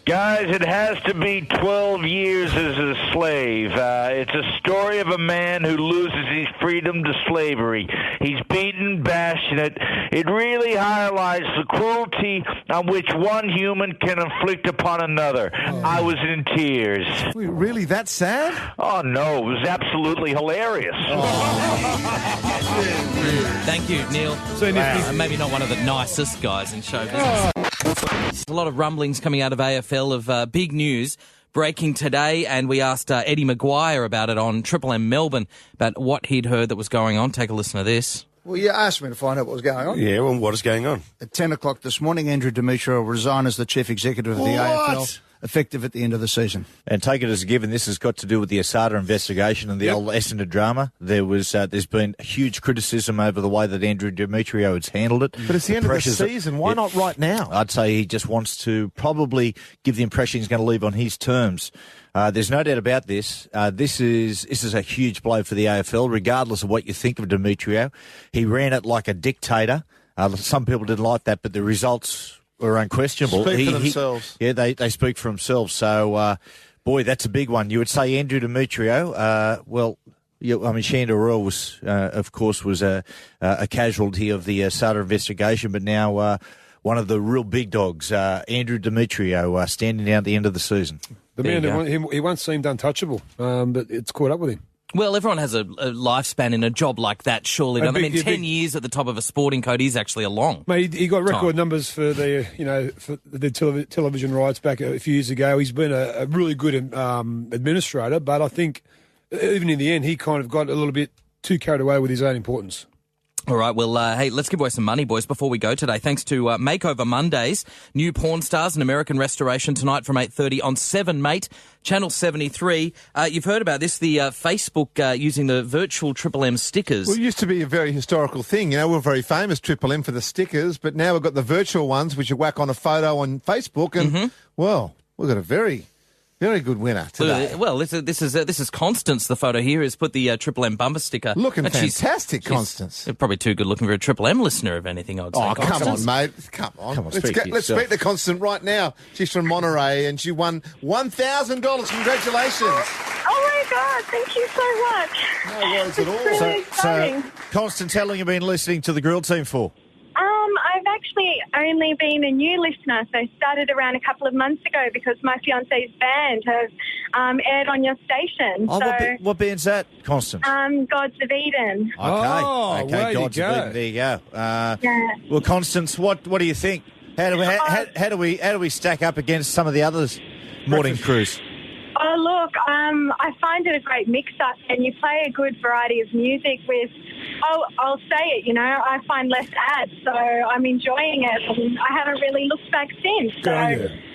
Guys, it has to be 12 years as a slave. It's a story of a man who loses his freedom to slavery. He's beaten, bashed, and it really highlights the cruelty on which one human can inflict upon another. I was in tears.
Really that sad?
Oh, no, it was absolutely hilarious.
Thank you, Neil.
So Nifty.
Maybe not one of the nicest guys in show business. A lot of rumblings coming out of AFL of big news breaking today, and we asked Eddie Maguire about it on TripleM Melbourne, about what he'd heard that was going on. Take a listen to this.
Well, you asked me to find out what was going on.
Yeah, well, what is going on?
At 10 o'clock this morning, Andrew Demetriou will resign as the chief executive of the AFL, effective at the end of the season.
And take it as a given, this has got to do with the Asada investigation and the old Essendon drama. There's been huge criticism over the way that Andrew Demetriou has handled it.
But it's the end of the season. Why not right now?
I'd say he just wants to probably give the impression he's going to leave on his terms. There's no doubt about this. This is a huge blow for the AFL, regardless of what you think of Demetriou. He ran it like a dictator. Some people didn't like that, but the results were unquestionable.
Speak for themselves.
They speak for themselves. So, boy, that's a big one. You would say Andrew Demetriou. Shanda Royal was, of course, was a casualty of the Asada investigation, but now one of the real big dogs, Andrew Demetriou, standing down at the end of the season.
The man, he once seemed untouchable, but it's caught up with him.
Well, everyone has a lifespan in a job like that, surely. 10 years at the top of a sporting code is actually a long
Mate, he got record
time.
numbers for the television rights back a few years ago. He's been a really good administrator, but I think even in the end, he kind of got a little bit too carried away with his own importance.
All right, well, hey, let's give away some money, boys, before we go today. Thanks to Makeover Mondays, new porn stars and American Restoration tonight from 8:30 on 7 Mate, Channel 73. You've heard about this, the Facebook using the virtual Triple M stickers.
Well, it used to be a very historical thing. We're very famous, Triple M, for the stickers, but now we've got the virtual ones, which you whack on a photo on Facebook, and, well, we've got a very good winner today.
Well, this is Constance. The photo here is put the Triple M bumper sticker.
Looking
and
fantastic, Constance.
Probably too good looking for a Triple M listener, if anything, I'd say.
Oh, come
Constance.
on, mate. Come on. Let's
yourself.
speak to Constance right now. She's from Monterey, and she won $1,000. Congratulations.
Oh, my God. Thank you so much.
No worries at all.
It's really exciting.
So, Constance, how long have you been listening to the Grill Team for?
I've actually only been a new listener, so I started around a couple of months ago because my fiance's band has aired on your station.
What band's that, Constance?
Gods of Eden.
Okay,
there you
Gods of
go.
Eden, there you go.
Yeah.
Well, Constance, what do you think? How do we stack up against some of the others morning crews?
Oh, look, I find it a great mix-up, and you play a good variety of music with, I'll say it, I find less ads, so I'm enjoying it, and I haven't really looked back since.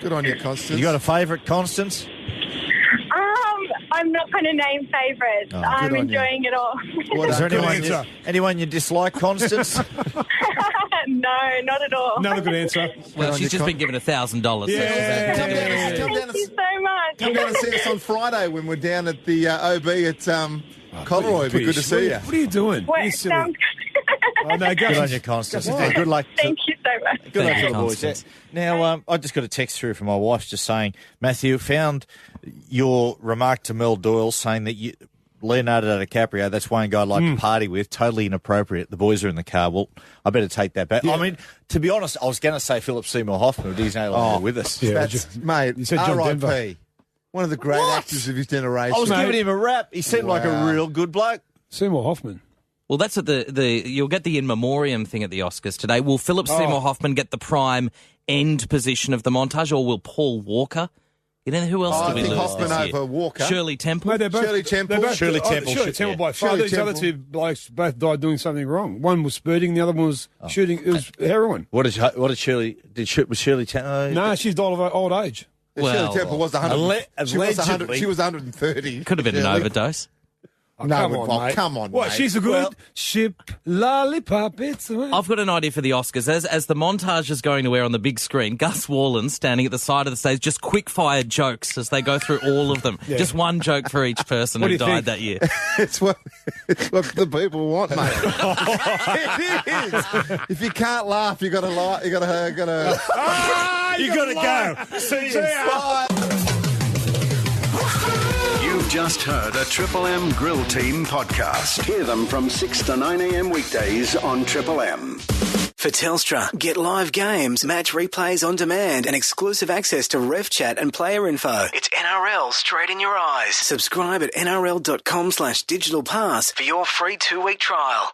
Good on you, Constance.
You got a favourite, Constance?
I'm not going to name favourites.
Oh,
I'm enjoying it all.
Is there anyone you dislike, Constance?
No, not at all.
Another good answer.
Well, she's just been given $1,000.
Yeah.
Thank you so much.
Come down and see us on Friday when we're down at the OB at Conroy. It'd be good to see you.
What are you doing?
Wait, sounds
Oh, no, good on you, Constance. Good luck.
Thank you so much.
Good luck
Thank
to
you,
the boys.
Constance.
Now, I just got a text through from my wife just saying, Matthew, found your remark to Mel Doyle saying that Leonardo DiCaprio, that's one guy I'd like to party with, totally inappropriate. The boys are in the car. Well, I better take that back. Yeah. I mean, to be honest, I was going to say Philip Seymour Hoffman, but he's no longer with us.
Yeah, mate,
you said John Denver.
R.I.P. One of the great actors of his generation.
I was giving him a rap. He seemed like a real good bloke.
Seymour Hoffman.
Well, that's at you'll get the in memoriam thing at the Oscars today. Will Philip Seymour Hoffman get the prime end position of the montage, or will Paul Walker? You know who else did we lose
Hoffman
this year?
over Walker.
Shirley Temple.
No, Shirley Temple.
Shirley Temple by far. These other two blokes both died doing something wrong. One was speeding, the other one was shooting. It was heroin.
What did Shirley? Was Shirley Temple?
No, she's died of old age.
Shirley Temple was 100. She was 130.
Could have been an overdose.
Oh, come on,
What?
Mate. She's a good ship lollipop.
I've got an idea for the Oscars. As the montage is going to air on the big screen, Gus Wallen standing at the side of the stage, just quick-fired jokes as they go through all of them. Yeah. Just one joke for each person who died that year.
It's what the people want, mate. It is. If you can't laugh, you got to lie. You got to.
You got to go. See you. Bye.
You've just heard a Triple M Grill Team podcast. Hear them from 6 to 9 a.m. weekdays on Triple M.
For Telstra, get live games, match replays on demand, and exclusive access to ref chat and player info. It's NRL straight in your eyes. Subscribe at nrl.com/digital pass for your free 2-week trial.